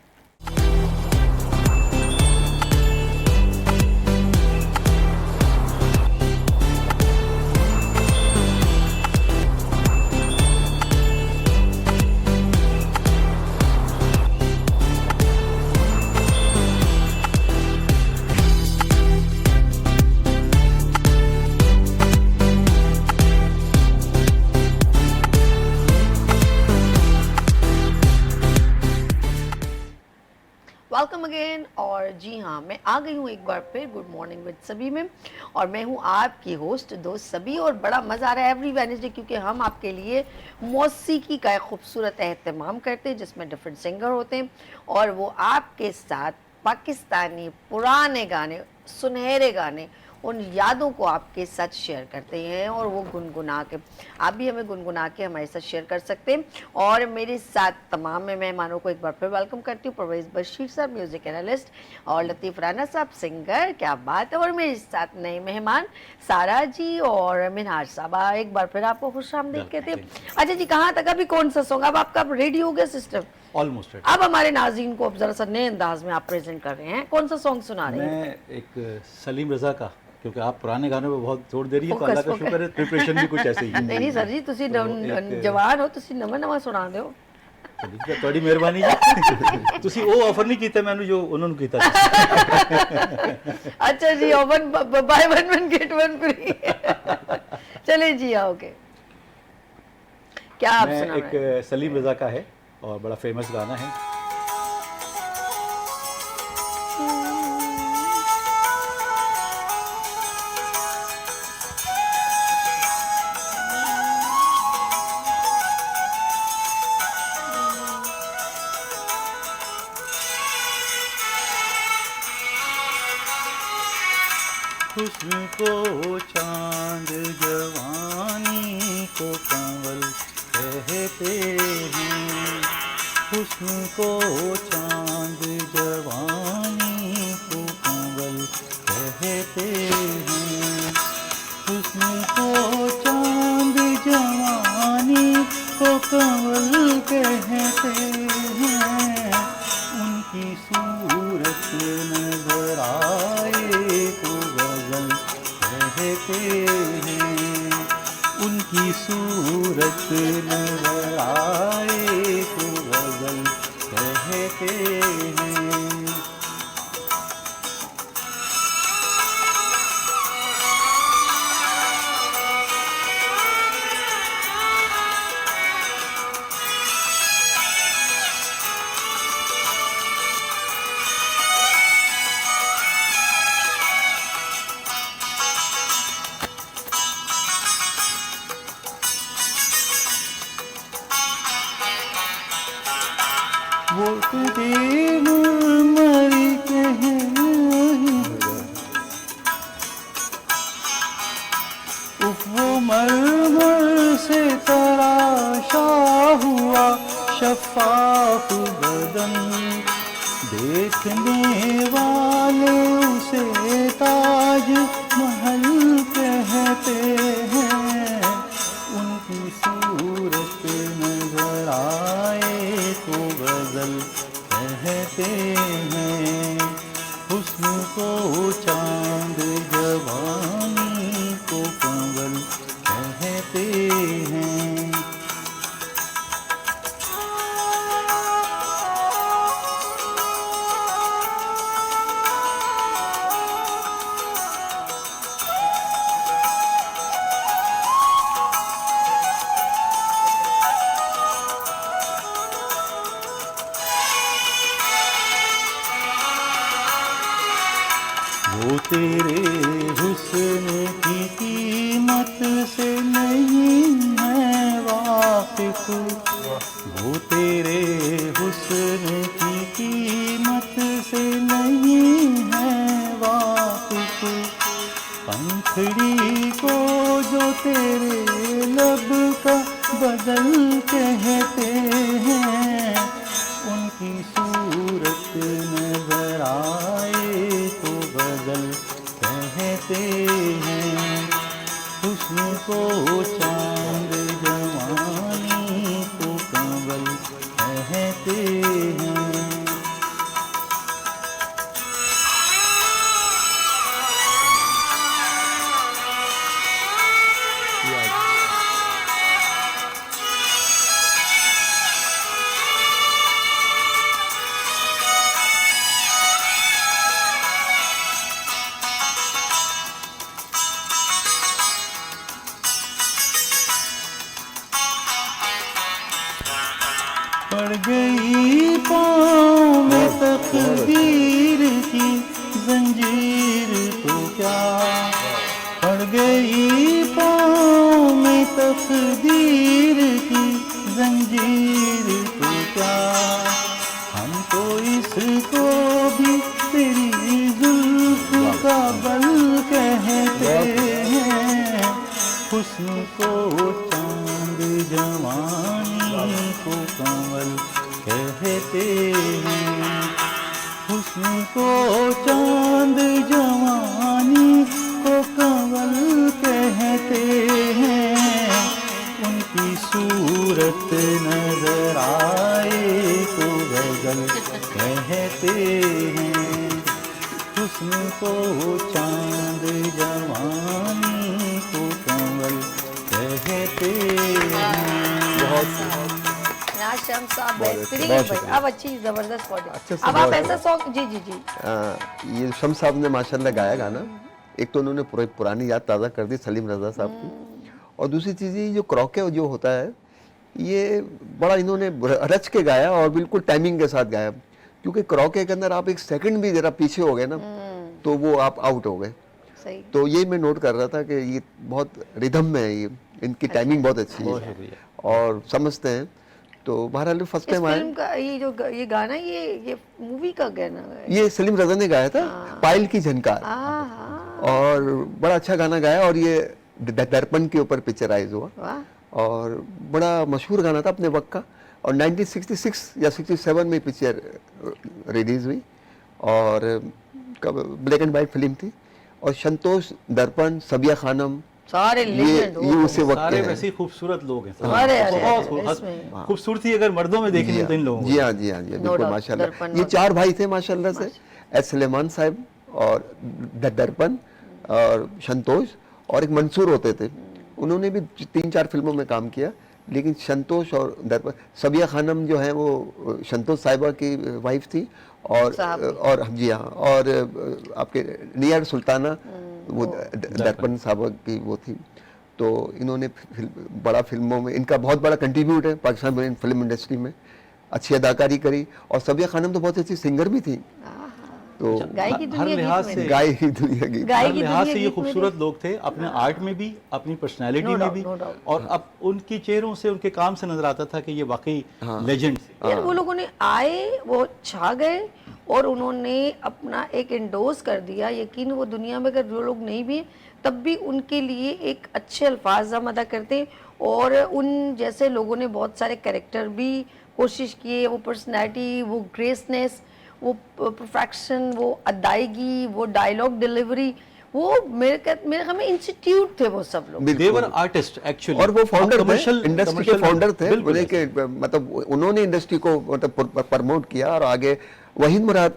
A: Welcome again. और जी हाँ, मैं आ गई हूँ एक बार फिर गुड मॉर्निंग विद सभी में, और मैं हूँ आपकी होस्ट दोस्त सभी। और बड़ा मज़ा आ रहा है एवरी वेडनेसडे, क्योंकि हम आपके लिए मौसीकी का एक खूबसूरत एहतमाम करते हैं जिसमें डिफरेंट सिंगर होते हैं, और वो आपके साथ पाकिस्तानी पुराने गाने, सुनहरे गाने, उन यादों को आपके साथ शेयर करते हैं, और वो गुनगुना के, आप भी हमें गुनगुना के हमारे साथ शेयर कर सकते हैं। और मेरे साथ तमाम मेहमानों को एक बार फिर वेलकम करती हूँ। परवेज़ बशीर साहब म्यूज़िक एनालिस्ट, और लतीफ़ राना साहब सिंगर, क्या बात है। और मेरे साथ नए मेहमान सारा जी और मिनहाज साहब, एक बार फिर आपको खुशामदीद कहते हैं। अच्छा जी, कहाँ तक, अभी कौन सा सॉन्ग, अब आपका रेडी हो गया सिस्टम?
E: ऑलमोस्ट
A: अब हमारे नाज़रीन को अब जरा सा नए अंदाज में आप प्रेजेंट कर रहे हैं, कौन सा सॉन्ग सुना रहे हैं?
E: मैं एक सलीम रज़ा का, क्योंकि आप पुराने गानों पे बहुत जोर दे रही है, तो
A: Focus,
E: अल्लाह का
A: focus.
E: शुक्र है प्रिपरेशन भी कुछ ऐसे ही है।
A: नहीं नहीं सर जी, तुसी
E: एक-
A: जवान हो, तुसी नवा नवा सुना दियो।
E: ਤੁਹਾਡੀ ਮਿਹਰਬਾਨੀ ਜੀ। ਤੁਸੀਂ ਉਹ ਆਫਰ ਨਹੀਂ ਕੀਤਾ ਮੈਨੂੰ ਜੋ ਉਹਨਾਂ ਨੂੰ ਕੀਤਾ ਸੀ।
A: अच्छा जी, buy one get one free. चलिए जी, ओके, क्या आप
E: मैं
A: सुना रहे हैं?
E: एक सलीम रज़ा का है और बड़ा फेमस गाना है। हुस्न को चांद जवानी को कंवल कहते हैं, हुस्न को चांद जवानी को कंवल कहते हैं, हुस्न को चांद जवानी को कंवल कहते हैं, उनकी सूरत नजर आए तो गजल कहते हैं, उनकी सूरत नजर आए तो गजल कहते हैं। वो तुझे मरी वो मरमर से तराशा हुआ शफाफ बदन, देखने वाले उसे ताज महल कहते हैं, उनकी सूरत नजर आए तो गजल कहते हैं, हुस्न को चांद जवानी को कंवल कहते हैं। वो तेरे हुस्न की कीमत से नहीं है वाकिफ, वो तेरे हुस्न की कीमत से नहीं है वाकिफ, पंखड़ी को जो तेरे लब का बदल कहते हैं, उनकी सूरत नजर आए तो गजल कहते हैं, हुस्न को चांद जवानी को कंवल कहते हैं। तकदीर की जंजीर तो क्या, हम तो इसको भी तेरी जुल्फ का बल कहते हैं, हुस्न को चांद जवानी को कंवल कहते हैं, हुस्न को चांद जवानी को कंवल कहते हैं, उनकी सूरत नजर आए तो गजल कहते हैं, हुस्न को चांद जवानी को कंवल कहते हैं।
A: नाशम साहब बेहतरीन
B: बहुत
A: भाई,
B: शुक्रिया।
A: अब अच्छी जबरदस्त बॉडी।
B: अच्छे से
A: अब आप
B: बहुत
A: ऐसा सॉन्ग जी जी जी
B: ये शम्स साहब ने माशाल्लाह गाया गाना। एक तो उन्होंने पूरी पुरानी याद ताज़ा कर दी सलीम रज़ा साहब की, और दूसरी चीज़ ये जो क्रॉके जो होता है ये बड़ा इन्होंने रच के गाया और बिल्कुल टाइमिंग के साथ गाया, क्योंकि क्रॉके के अंदर आप एक सेकंड भी जरा पीछे हो गए ना तो वो आप आउट हो गए।
A: सही।
B: तो ये मैं नोट कर रहा था कि ये बहुत रिदम में है, ये इनकी टाइमिंग बहुत अच्छी है और समझते हैं। तो बहरहाल फर्स्ट
A: इस
B: टाइम आए,
A: फिल्म का ये जो ये गाना ये मूवी का गाना है।
B: ये सलीम रज़ा ने गाया था, पायल की झनकार, और बड़ा अच्छा गाना गाया और ये दर्पण के ऊपर पिक्चराइज हुआ
A: वाह।
B: और बड़ा मशहूर गाना था अपने वक्त का, और 1966 या 67 में पिक्चर रिलीज हुई और ब्लैक एंड वाइट फिल्म थी, और संतोष, दर्पण, सबिया खानम,
A: सारे
B: ये
A: लेजेंड
B: ये उसी वक्त
E: सारे
B: के हैं।
E: वैसे ही खूबसूरत लोग हैं।
A: अरे, अरे,
E: बहुत
A: इसमें।
E: खूबसूरती अगर मर्दों में देखनी हो तो इन लोगों
B: जी हाँ जी हाँ जी बिल्कुल
A: doubt,
B: माशाल्लाह।
A: दर्पण
B: ये
A: और-
B: चार भाई थे माशाल्लाह से, एस सलेमान साहब और दर्पण और संतोष और एक मंसूर होते थे। उन्होंने भी 3-4 फिल्मों में काम किया, लेकिन संतोष और दर्पण, सबिया खानम जो है वो संतोष साहिबा की वाइफ थी और जी हाँ, और आपके नियर सुल्ताना वो दर्पण साहबा की वो थी। तो इन्होंने बड़ा फिल्मों में इनका बहुत बड़ा कंट्रीब्यूट है पाकिस्तान में फिल्म इंडस्ट्री में, अच्छी अदाकारी करी, और सबिया खानम तो बहुत अच्छी सिंगर भी थी। तो
A: गाय की
E: हर
A: दुनिया
E: लिहाज
A: गीत
E: से
A: में।
B: गाय ही दुनिया की
A: गाय
E: हर
A: की
E: लिहाज
A: दुनिया
E: से ये
A: गीत में
E: खूबसूरत लोग थे, अपने आर्ट में भी, अपनी पर्सनैलिटी
A: No
E: में
A: doubt,
E: भी,
A: no doubt.
E: और अब उनके चेहरों से, उनके काम से नजर आता था कि ये वाकई लेजेंड थे।
A: यार वो लोगों ने आए, वो छा गए और उन्होंने अपना एक इंडोर्स कर दिया। यकीन वो दुनिया में अगर जो लोग नहीं भी तब भी उनके लिए एक अच्छे अल्फाज हम अदा करते हैं, और उन जैसे लोगों ने बहुत सारे कैरेक्टर भी कोशिश किए, वो पर्सनैलिटी, वो ग्रेसनेस, वो परफेक्शन, वो अदायगी, वो डायलॉग डिलीवरी, वो मेरे ख्याल में इंस्टीट्यूट थे वो सब लोग।
E: दे वर आर्टिस्ट एक्चुअली,
B: और वो फाउंडर थे, इंडस्ट्री के फाउंडर थे, बोले कि मतलब उन्होंने इंडस्ट्री को मतलब प्रमोट किया और आगे वहीद मुराद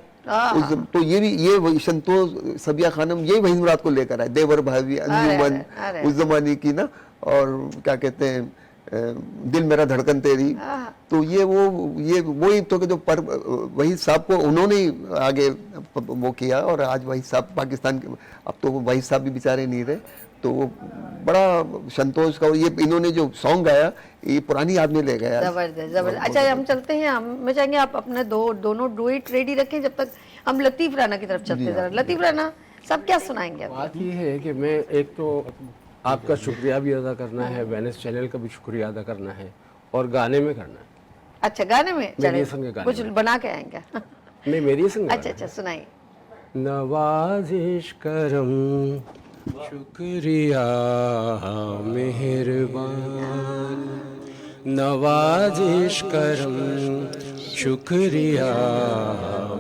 B: तो ये भी ये वही संतोष, सबिया खानम, ये वहीद मुराद को लेकर आए, देवर भाभी, अंजुमन उस जमाने की ना, और क्या कहते हैं दिल मेरा धड़कन तेरी, तो ये वही तो कि जो वही साहब को उन्होंने आगे वो किया, और आज वही साहब पाकिस्तान के, अब तो वही साहब भी बेचारे नहीं रहे, तो वो बड़ा संतोष का, और ये इन्होंने जो सॉन्ग गाया ये पुरानी याद में ले गया।
A: जबरदस्त जबरदस्त। अच्छा हम चलते हैं, मैं चाहेंगे आप अपने दोनों डुएट रेडी रखें जब तक हम लतीफ राना की तरफ चलते हैं। जरा लतीफ राना सब क्या सुनाएंगे आप?
C: बात ये है कि मैं एक तो आपका शुक्रिया भी अदा करना है, वेनिस चैनल का भी शुक्रिया अदा करना है, और गाने में करना है।
A: अच्छा गाने में चले,
C: मेरी संग गाने
A: कुछ
C: में।
A: बना के आएंगे।
C: नहीं, मेरी संग
A: अच्छा अच्छा सुनाइए।
F: नवाजिश करम शुक्रिया मेहरबान, नवाजिश करम शुक्रिया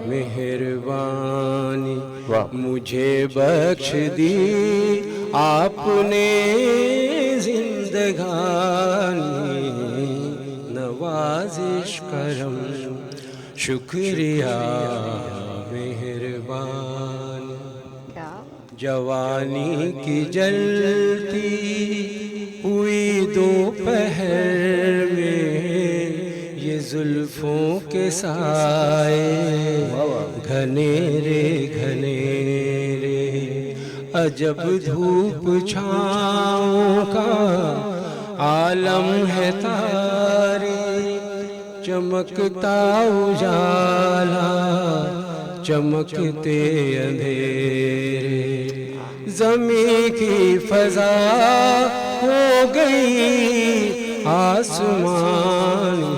F: मेहरबानी, मुझे बख्श दी आपने जिंदगानी, नवाजिश करम शुक्रिया मेहरबानी,
A: क्या
F: जवानी की जलती हुई दोपहर में ये जुल्फों के साए घनेरे घनेरे, अजब धूप छाँव का आलम है तारे, चमकता उजाला चमकते अंधेरे, ज़मीं की फजा हो गई आसमानी,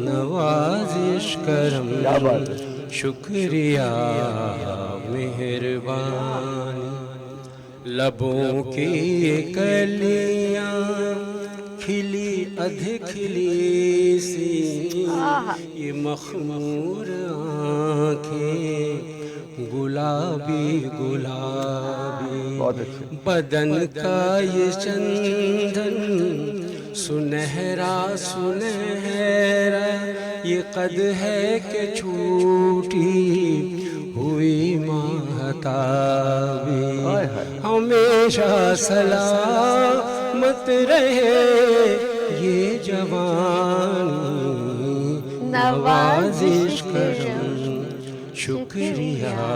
F: नवाजिश करम शुक्रिया मेहरबानी। लबों की ये कलियां खिली अध खिली सी, ये मखमूर आँखें गुलाबी गुलाबी,
B: बहुत अच्छे।
F: बदन का ये चंदन सुनहरा सुनहरा, ये कद है कि छूटी हुई महताबी, हमेशा सलामत रहे ये जवानी, नवाजिश करम शुक्रिया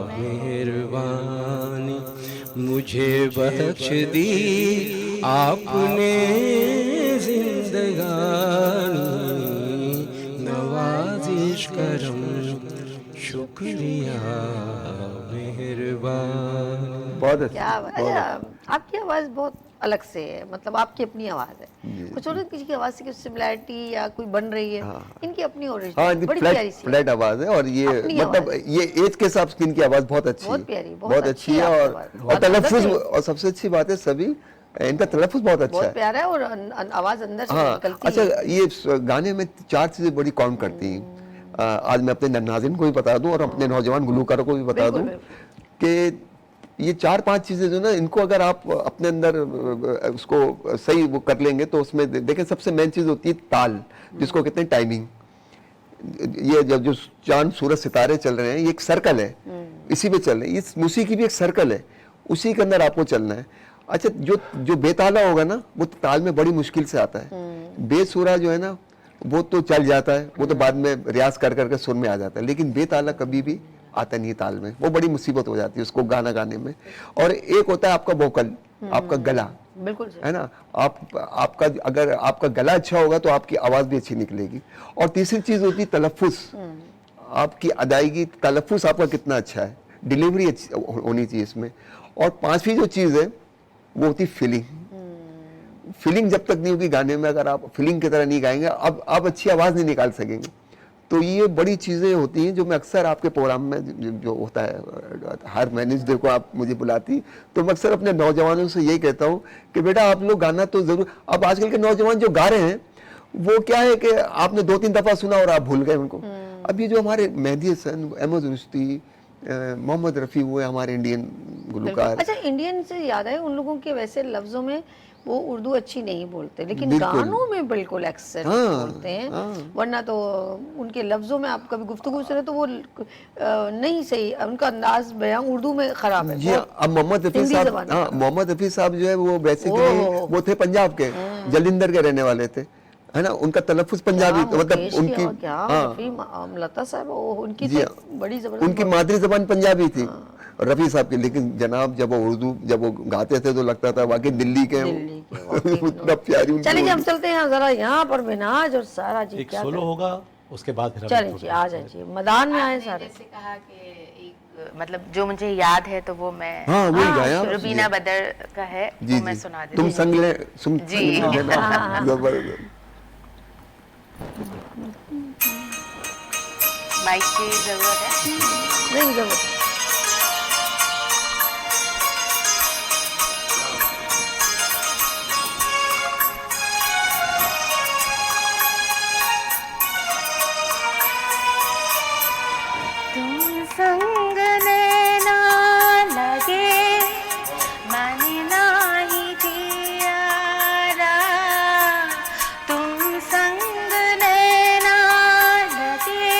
F: मेहरबानी। मुझे बख्श दी आपने जिंदगानी, नवाजिश करम शुक्रिया मेहरबानी।
B: बहुत अच्छे।
A: क्या आपकी आवाज़ बहुत अलग से है, मतलब आपकी अपनी आवाज़ है। कुछ और किसी की आवाज़ से कुछ सिमिलैरिटी या कोई बन रही है, इनकी अपनी ओरिजिनल
B: हाँ,
A: बड़ी प्यारी सी
B: फ्लैट आवाज है, और ये
A: अपनी
B: मतलब ये एज के हिसाब से इनकी आवाज बहुत अच्छी
A: बहुत
B: है,
A: प्यारी,
B: बहुत अच्छी है,
A: आपकी
B: और
A: आवाज़।
B: और
A: बहुत
B: तलफ्फुज़,
A: अंदर से-
B: और सबसे अच्छी बात है सभी इनका तलफ्फुज़ बहुत अच्छा
A: बहुत
B: है।
A: प्यारा है और आवाज़ अंदर से
B: हाँ,
A: निकलती
B: अच्छा,
A: है।
B: ये गाने में 4 चीजें बड़ी काउंट करती हैं। आज मैं अपने नाज़रीन को भी बता दूं और अपने नौजवान गुलकारों को भी बता दूं कि ये 4-5 चीजें जो ना, इनको अगर आप अपने अंदर उसको सही वो कर लेंगे तो उसमें देखें, सबसे मेन चीज होती है ताल, जिसको कहते हैं टाइमिंग। ये जब जो चांद सूरज सितारे चल रहे हैं, ये एक सर्कल है, इसी पे चल रहे हैं, इस मूसीकी भी एक सर्कल है, उसी के अंदर आपको चलना है। अच्छा, जो बेताला होगा ना, वो ताल में बड़ी मुश्किल से आता है। बेसुरा जो है ना, वो तो चल जाता है, वो तो बाद में रियाज कर करके सुर में आ जाता है, लेकिन बेताला कभी भी आता नहीं है ताल में, वो बड़ी मुसीबत हो जाती है उसको गाना गाने में। और एक होता है आपका वोकल, आपका गला,
A: बिल्कुल सही।
B: है ना, आपका अगर आपका गला अच्छा होगा तो आपकी आवाज भी अच्छी निकलेगी। और तीसरी चीज होती है तलफ्फुज, आपकी अदायगी, तलफ्फुज आपका कितना अच्छा है, डिलीवरी अच्छी होनी चाहिए इसमें। और पांचवी जो चीज है वो होती फीलिंग। फीलिंग जब तक नहीं होगी गाने में, अगर आप फीलिंग की तरह नहीं गाएंगे, अब आप अच्छी आवाज नहीं निकाल सकेंगे। तो ये बड़ी चीजें होती हैं जो मैं अक्सर आपके प्रोग्राम में जो होता है, हर मैनेजर को आप मुझे बुलाती, तो मैं अक्सर अपने नौजवानों से यही कहता हूँ कि बेटा आप लोग गाना तो जरूर। अब आजकल के नौजवान जो गा रहे हैं वो क्या है कि आपने 2-3 दफा सुना और आप भूल गए उनको। अब ये जो हमारे मेहदी हसन, अहमद रुश्ती, मोहम्मद रफ़ी, वो है हमारे इंडियन गुलकार।
A: अच्छा, इंडियन से याद है, उन लोगों के वैसे लफ्जों में वो उर्दू अच्छी नहीं बोलते, लेकिन
B: बिल्कुल।
A: गानों में बिल्कुल एक्सेंट बोलते हैं। वरना तो उनके लफ्जों में आप कभी गुफ्तगू सुने तो वो नहीं सही, उनका अंदाज बयां उर्दू में खराब है।
B: जी, अब मोहम्मद रफ़ी
A: हिंदी
B: साहब,
A: ज़बान
B: हाँ, मोहम्मद रफ़ी साहब जो है वो बेसिकली वो थे पंजाब के, जलिंदर के रहने वाले थे, है ना, उनका तलफ्फुज़ पंजाबी, मतलब उनकी,
A: हाँ, लता साहब उनकी
B: जी,
A: तो बड़ी जबरदस्त,
B: उनकी मादरी जबान पंजाबी थी रफ़ी साहब की, लेकिन जनाब जब वो उर्दू जब वो गाते थे तो लगता था वाकई दिल्ली के उतना प्यारी उनकी
A: चलिए, हम
B: उर्दू।
A: चलते हैं जरा यहाँ पर मिनाज और सारा जी
E: एक
A: क्या
E: सोलो होगा, उसके बाद फिर हम
A: चलें जी, आ जाइए, मैदान में आए सारे।
D: जैसे कहा कि एक मतलब जो मुझे याद है तो वो मैं,
B: हाँ, वही गाया
D: रुबीना बदर का है,
B: जी
D: वो मैं
B: जी,
D: सुना देती
B: तुम
D: हूँ।
B: संग ले,
D: जी।
B: जबरदस्त।
D: माइक की जरूरत है।
A: नहीं जरूर।
D: तुम संग नैना लगे मन नाही जियारा, तुम संग नैना लगे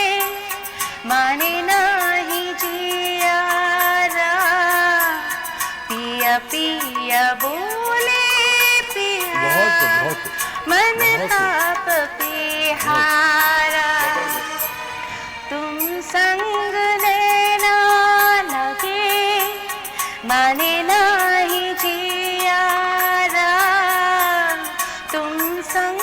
D: मन नाही जियारा, पिया पिया बोले पिया मन ताप पिहारा, तुम संग नैना लगे माने नाही जियारा, तुम संग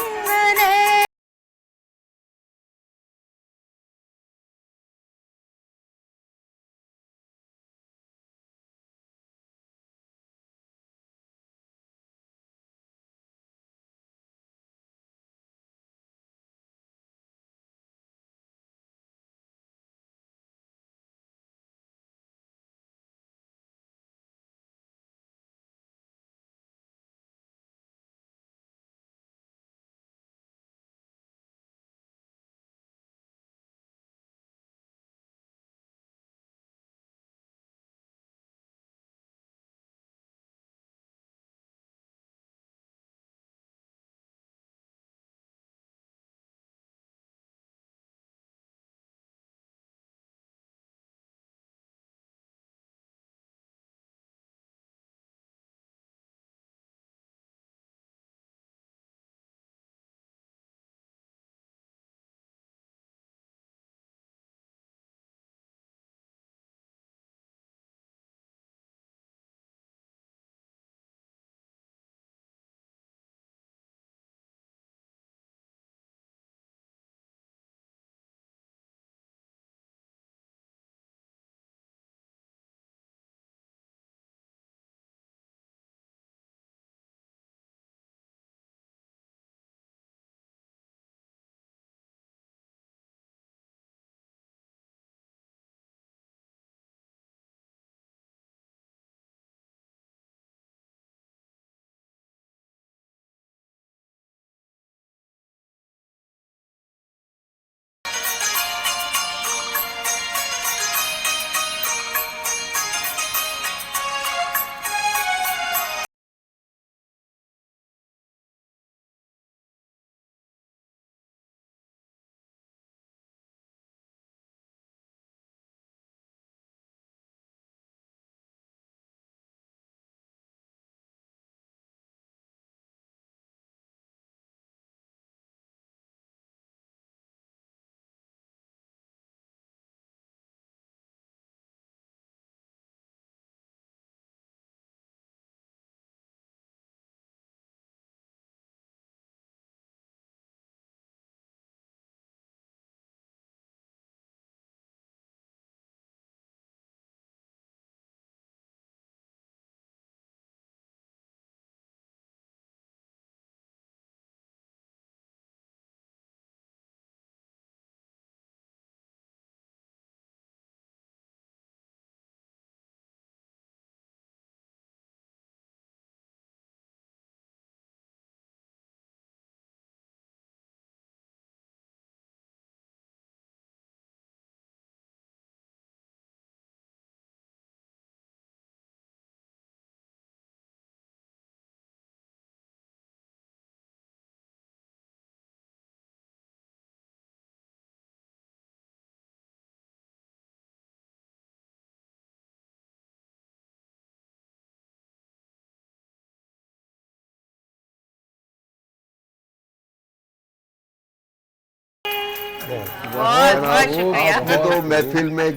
D: बहुत बहुत शुक्रिया।
B: आपने तो महफिल में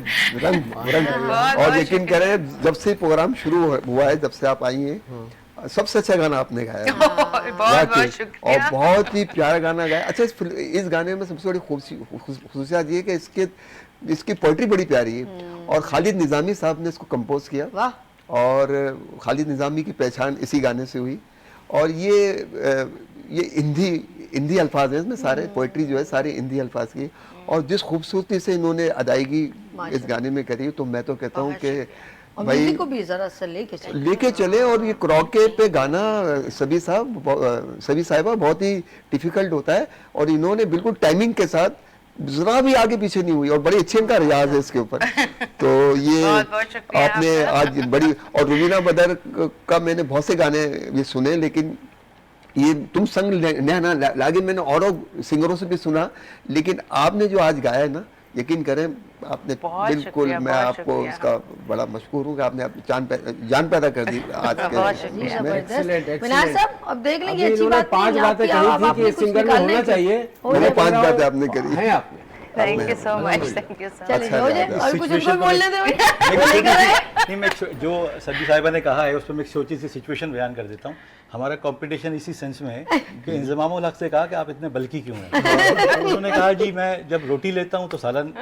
B: रंग रंग और यकीन करें जब से प्रोग्राम शुरू हुआ है, जब से आप आई हैं, सबसे अच्छा गाना आपने गाया है।
D: बहुत बहुत
B: और
D: शुक्रिया।
B: बहुत ही प्यारा गाना गाया। अच्छा, इस गाने में सबसे बड़ी खूबसूरत ये है कि इसकी पोइट्री बड़ी प्यारी है और खालिद निजामी साहब ने इसको कंपोज किया
A: वाह,
B: और खालिद निजामी की पहचान इसी गाने से हुई। और ये हिंदी अल्फाज हैं इसमें सारे, पोइट्री जो है सारी हिंदी अल्फाज की, और जिस खूबसूरती से इन्होंने अदायगी इस गाने में करी, तो मैं तो कहता हूँ कि
A: और
B: भाई
A: म्यूजिक को भी जरा सा लेके
B: चले। और ये क्रॉके पे गाना सभी साहिबा बहुत ही डिफिकल्ट होता है, और इन्होंने बिल्कुल टाइमिंग के साथ जरा भी आगे पीछे नहीं हुई, और बड़ी अच्छी इनका रियाज है इसके ऊपर। तो ये
D: बहुत बहुत शुक्रिया
B: आपने आज बड़ी, और रुबीना बदर का मैंने बहुत से गाने ये सुने, लेकिन ये तुम संग नैना लागे मैंने औरों सिंगरों से भी सुना, लेकिन आपने जो आज गाया है ना, यकीन करें आपने
D: बहुत
B: बिल्कुल,
D: शुक्रिया,
B: मैं
D: बहुत
B: आपको
D: शुक्रिया।
B: इसका बड़ा मशहूर हूँ कि आपने जान पैदा कर दी आज
D: बहुत
B: के
D: शुक्रिया।
B: इसमें।
A: जबरदस्त। मिनार साहब अब देख लेंगे,
C: अभी
A: अच्छी
C: इन्होंने
A: बात
C: 5
A: नहीं,
C: बातें
A: आपकी
C: कही
A: अब
C: थी
A: आपने
C: कि
A: कुछ
C: सिंगर में
A: निकालने
C: होना
A: की।
C: चाहिए।
A: हो
B: मैंने
A: जाए।
B: 5 बातें आपने करी
C: हैं आपने।
D: Thank you so much, thank you so much.
A: चलिए
B: अच्छा
A: हो जाए,
B: लगा।
A: और कुछ उनको
E: Situation
A: बोलने दो।
E: एक
A: वो लेकर आए।
E: नहीं, मैं जो सब्जी साहिबा ने कहा है उस पर मैं एक छोटी सी सिचुएशन बयान कर देता हूँ। हमारा कंपटीशन इसी सेंस में है कि इंजमाम उल हक से कहा कि आप इतने बल्कि क्यों हैं। तो उन्होंने कहा जी मैं जब रोटी लेता हूँ तो सालन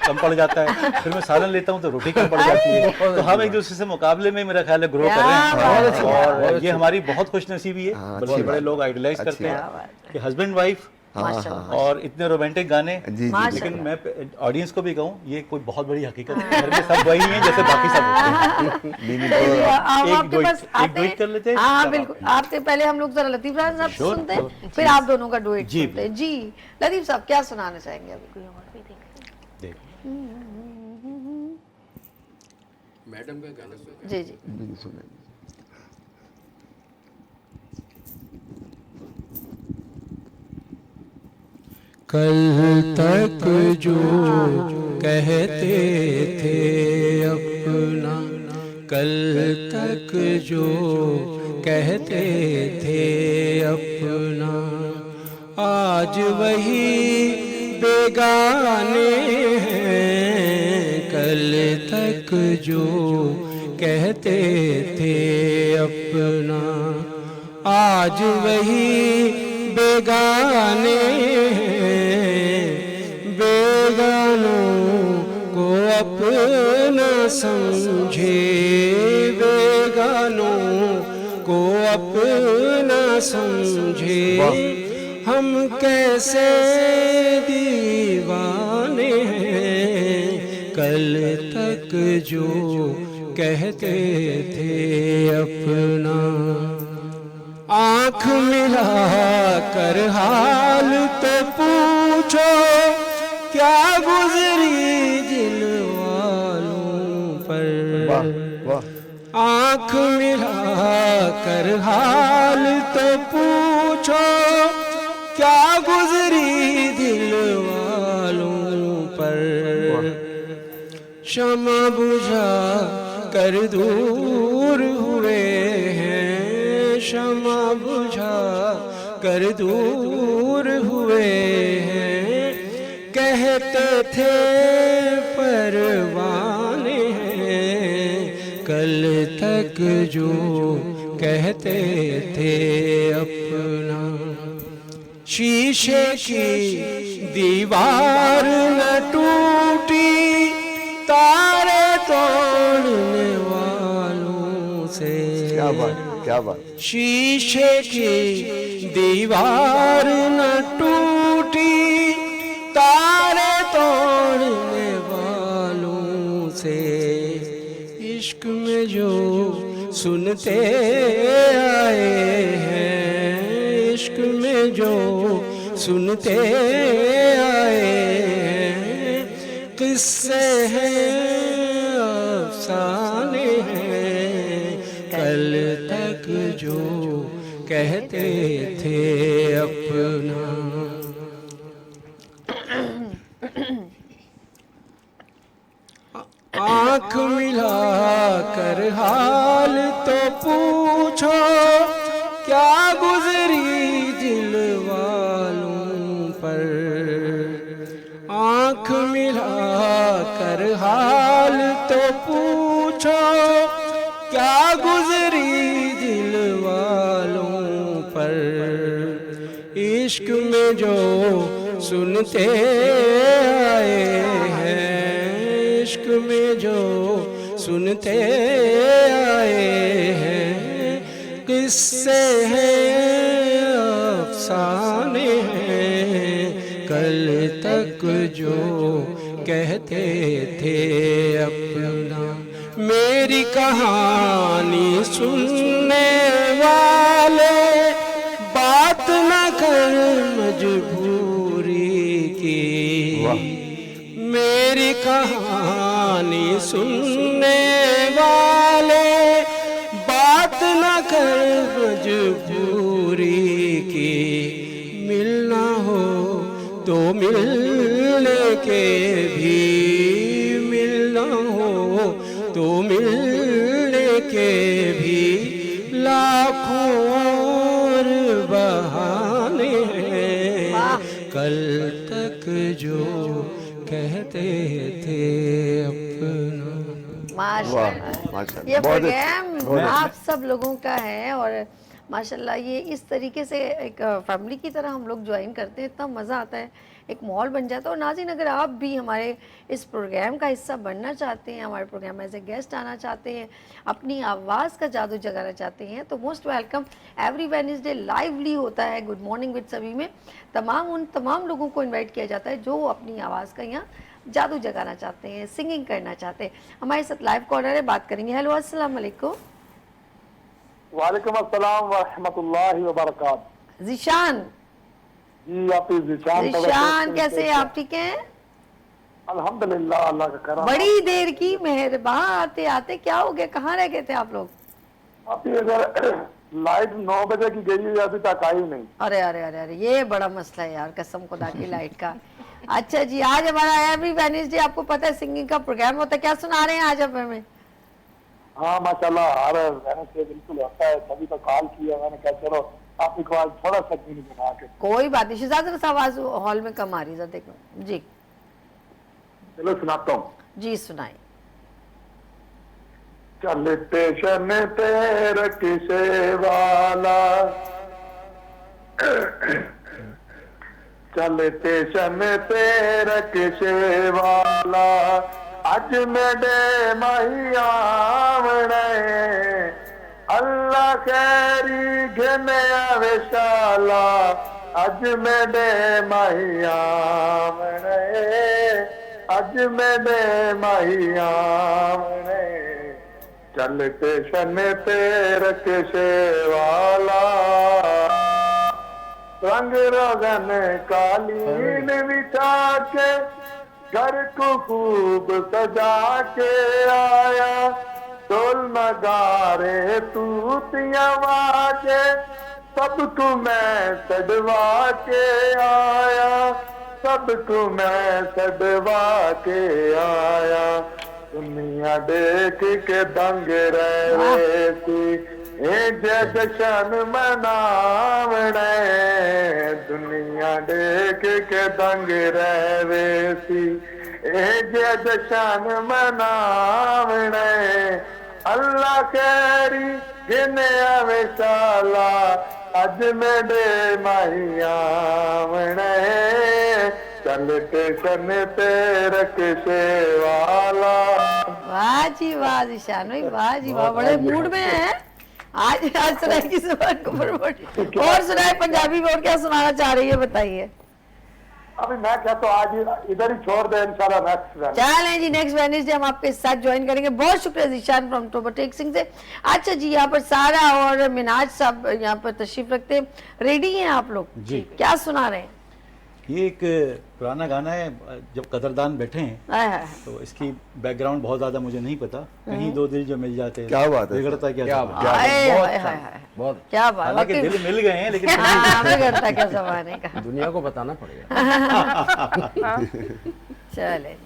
E: कम पड़ जाता है, फिर मैं सालन लेता हूँ तो रोटी कम पड़ जाती है। तो हम एक दूसरे से मुकाबले में मेरा ख्याल है ग्रो कर रहे हैं, और ये हमारी बहुत खुशनसीबी है। बड़े बड़े लोग आइडलाइज करते हैं कि हस्बैंड वाइफ और इतने रोमांटिक गाने।
B: जी
E: लेकिन मैं ऑडियंस को भी कहूँ, ये कोई बहुत बड़ी हकीकत है, घर में सब वही हैं जैसे बाकी सब होते हैं।
A: चलिए, अब
E: एक
A: आपके पास
E: एक
A: आते
E: डुएट
A: हैं।
E: कर लेते हैं।
A: हाँ
E: तब
A: बिल्कुल,
E: आप-
A: आपसे पहले हम लोग जरा लतीफ राज साहब से
E: Sure,
A: सुनते हैं,
E: sure.
A: फिर आप दोनों का डुएट
E: जी,
A: सुनते हैं। जी लतीफ साहब क्या सुनाना चाहेंगे अभी?
E: देख।
C: मैडम का गाना सुना।
A: जी जी
B: सुना।
F: कल तक जो कहते थे अपना, कल तक जो कहते थे अपना, आज वही बेगाने हैं। कल तक जो कहते थे अपना, आज वही बेगाने हैं। बेगानों को अपना समझे, बेगानों को अपना समझे, हम कैसे दीवाने हैं। कल तक जो कहते थे अपना, आँख मिला कर हाल तो पूछो, क्या गुजरी दिल वालों पर। आँख मिला कर हाल तो पूछो, क्या गुजरी दिल वालों पर। शमा बुझा कर दूर हुए हैं, शमा बुझा कर दूर हुए हैं। कहते थे परवाने हैं, कल तक जो कहते थे अपना। शीशे की दीवार न टूटी, तारे तोड़ने वालों से।
B: क्या बात, क्या बात।
F: शीशे की दीवार न टूटी, तारे तोड़ने वालों से। इश्क में जो सुनते आए हैं, इश्क में जो सुनते आए हैं, किस्से हैं अफसाने हैं। कल तक जो कहते थे अपना। आँख मिला कर हाल तो पूछो, क्या गुजरी दिल वालों पर। कर हाल तो पूछो, क्या गुजरी दिल वालों पर। इश्क में जो सुनते आए हैं, इश्क में जो सुनते आए हैं, किस्से हैं अफसाने हैं, कल तक जो कहते थे अपना। मेरी कहानी सुनने वाले बात न कर मजबूरी की। मेरी कहानी सुनने वाले बात न कर मजबूरी की। मिलना हो तो मिलने के भी, मिलना हो तो मिलने के भी लाखों और बहाने हैं, कल तक जो कहते थे अपना।
A: माशाल्लाह,
B: माशाल्लाह,
A: ये
B: बहुत
A: प्रोग्राम आप सब लोगों का है और माशाल्लाह ये इस तरीके से एक फैमिली की तरह हम लोग ज्वाइन करते हैं, इतना मज़ा आता है, एक मॉल बन जाता है। और नाज़रीन, अगर आप भी हमारे इस प्रोग्राम का हिस्सा बनना चाहते हैं, हमारे प्रोग्राम में एज ए गेस्ट आना चाहते हैं, अपनी आवाज़ का जादू जगाना चाहते हैं, तो most welcome. Every Wednesday lively होता है गुड मॉर्निंग विद सभी में। उन तमाम लोगों को इन्वाइट किया जाता है जो अपनी आवाज़ का यहाँ जादू जगाना चाहते हैं, सिंगिंग करना चाहते हैं। हमारे साथ लाइव कॉलर है, बात करेंगे। हेलो, अस्सलाम वालेकुम।
G: वालेकुम अस्सलाम व रहमतुल्लाहि व बरकात।
A: ज़ीशान,
G: जी आप
A: ज़ीशान कैसे हैं आप? ठीक हैं?
G: अल्हम्दुलिल्लाह, अल्लाह का करम।
A: बड़ी देर की मेहरबान, आते आते क्या हो गया, कहाँ रह गए थे आप लोग?
G: अभी अगर लाइट 9 बजे की गई है, अभी तक आई नहीं।
A: अरे अरे अरे अरे, ये बड़ा मसला है यार, कसम खुदा की लाइट का। अच्छा जी, आज हमारा एवरी वेडनेसडे आपको पता है सिंगिंग का प्रोग्राम होता है, क्या सुना रहे हैं आज आप हमें?
G: हाँ माशाल्लाह, हर वेडनेसडे बिल्कुल होता है, तभी तो कॉल किया मैंने, कहा चलो आप एक बार थोड़ा सा क्यों नहीं बना के।
A: कोई बात नहीं, शहजाद आवाज हॉल में कम आ रही है, देखो जी।
G: चलो सुनाता हूँ।
A: जी सुनाए।
G: चलते शन तेर किसे वाला, चलते शन तेर किसे वाला, अज मेरे मैया अल्लाह खैरी घने विशाला, अज मेरे मैया अज मेरे मैया चलते शन तेर किसे वाला, रंग रोगन कालीन बिछा के घर को खूब सजा के आया, ढोल नगारे तूतियां वाजे सबको मैं सडवा के आया, सबको मैं सडवा के आया। दुनिया देख के दंग रहे सी, जशन मनावणे, दुनिया देख के दंग रहे सी, जशन मनावणे, अल्लाह खैरी गिने विशाला, अज मेरे माहिया चलते शन तेर किसे वाला।
A: वाह जी वाह ईशान भाई, वाह जी वाह, बड़े मूड में है आज। आज सुनाए की जुबान को प्रमोट और सुनाए पंजाबी में, और क्या सुनाना चाह रही है बताइए।
G: अभी मैं क्या तो आज इधर ही छोड़ दे इंशाल्लाह नेक्स्ट।
A: चलें जी, नेक्स्ट वेडनेसडे हम आपके साथ ज्वाइन करेंगे। बहुत शुक्रिया ज़ीशान फ्रॉम टोबरटेक सिंह से। अच्छा जी, यहाँ पर सारा और मिनाज साहब यहाँ पर तशरीफ रखते हैं, रेडी हैं आप लोग?
E: जी।
A: क्या सुना रहे हैं?
E: ये एक पुराना गाना है, जब कदरदान बैठे हैं,
A: हाय हाय।
E: तो इसकी बैकग्राउंड बहुत ज्यादा मुझे नहीं पता। कहीं दो दिल जो मिल जाते हैं,
B: क्या बात है,
E: बिगड़ता क्या
C: क्या
E: ज़माना।
C: बात।
A: हाय
C: बहुत
A: हाय
C: अच्छा,
A: हाय हाय।
C: बहुत
A: क्या बात,
E: हालांकि
A: वाकई
E: दिल मिल गए हैं लेकिन
A: हाँ, बिगड़ता क्या जमाने का।
C: दुनिया को बताना पड़ेगा।
A: चले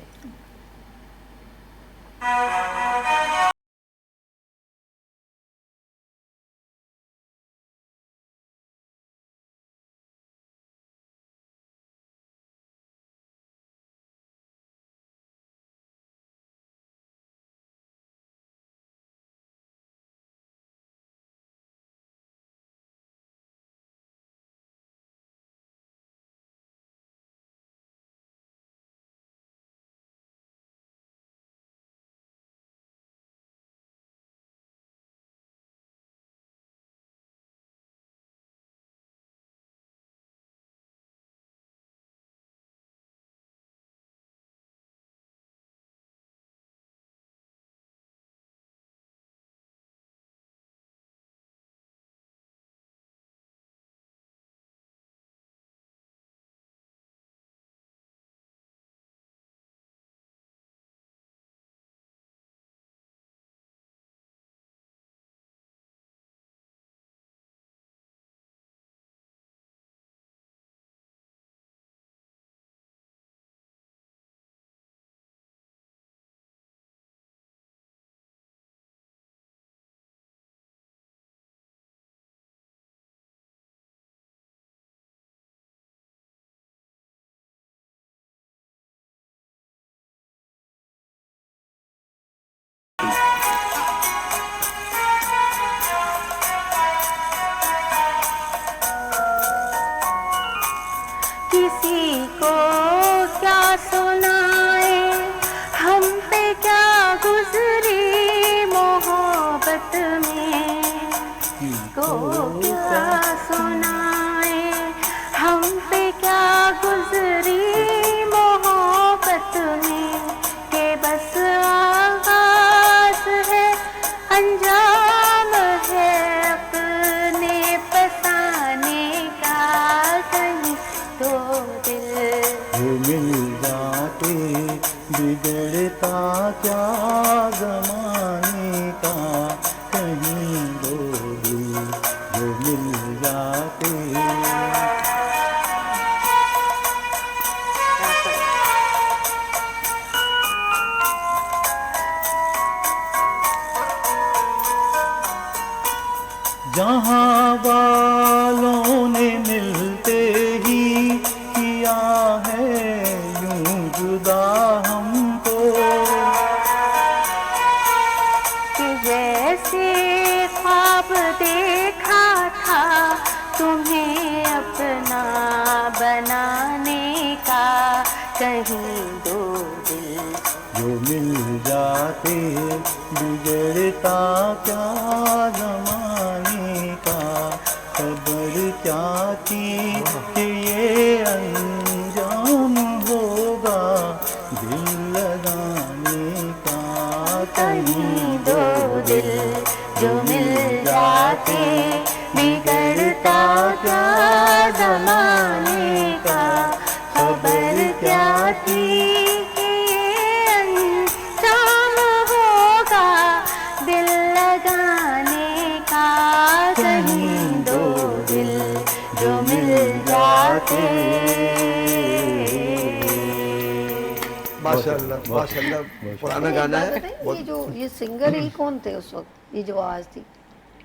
E: बिगड़ता क्या ज़माने का, कहीं दो दिल जो मिल जाते। जहाँ वालों ने मिलते ही किया है यूं जुदा हमको,
D: कि जैसे ख्वाब देखा था तुम्हें अपना बनाने का, कहीं दो दिल
E: जो मिल जाते। बिगड़ता क्या ज़माने का, खबर क्या थी कि ये अंजाम होगा दिल लगाने का,
D: कहीं दो दिल जो मिल जाते। बिगड़ता क्या ज़माने का, खबर क्या थी कि ये अंजाम होगा दिल लगाने का, कहीं दो दिल जो मिल जाते।
B: माशाल्लाह माशाल्लाह, पुराना गाना है
A: बताइए, ये जो ये सिंगर ही कौन थे उस वक्त, ये जो आवाज थी,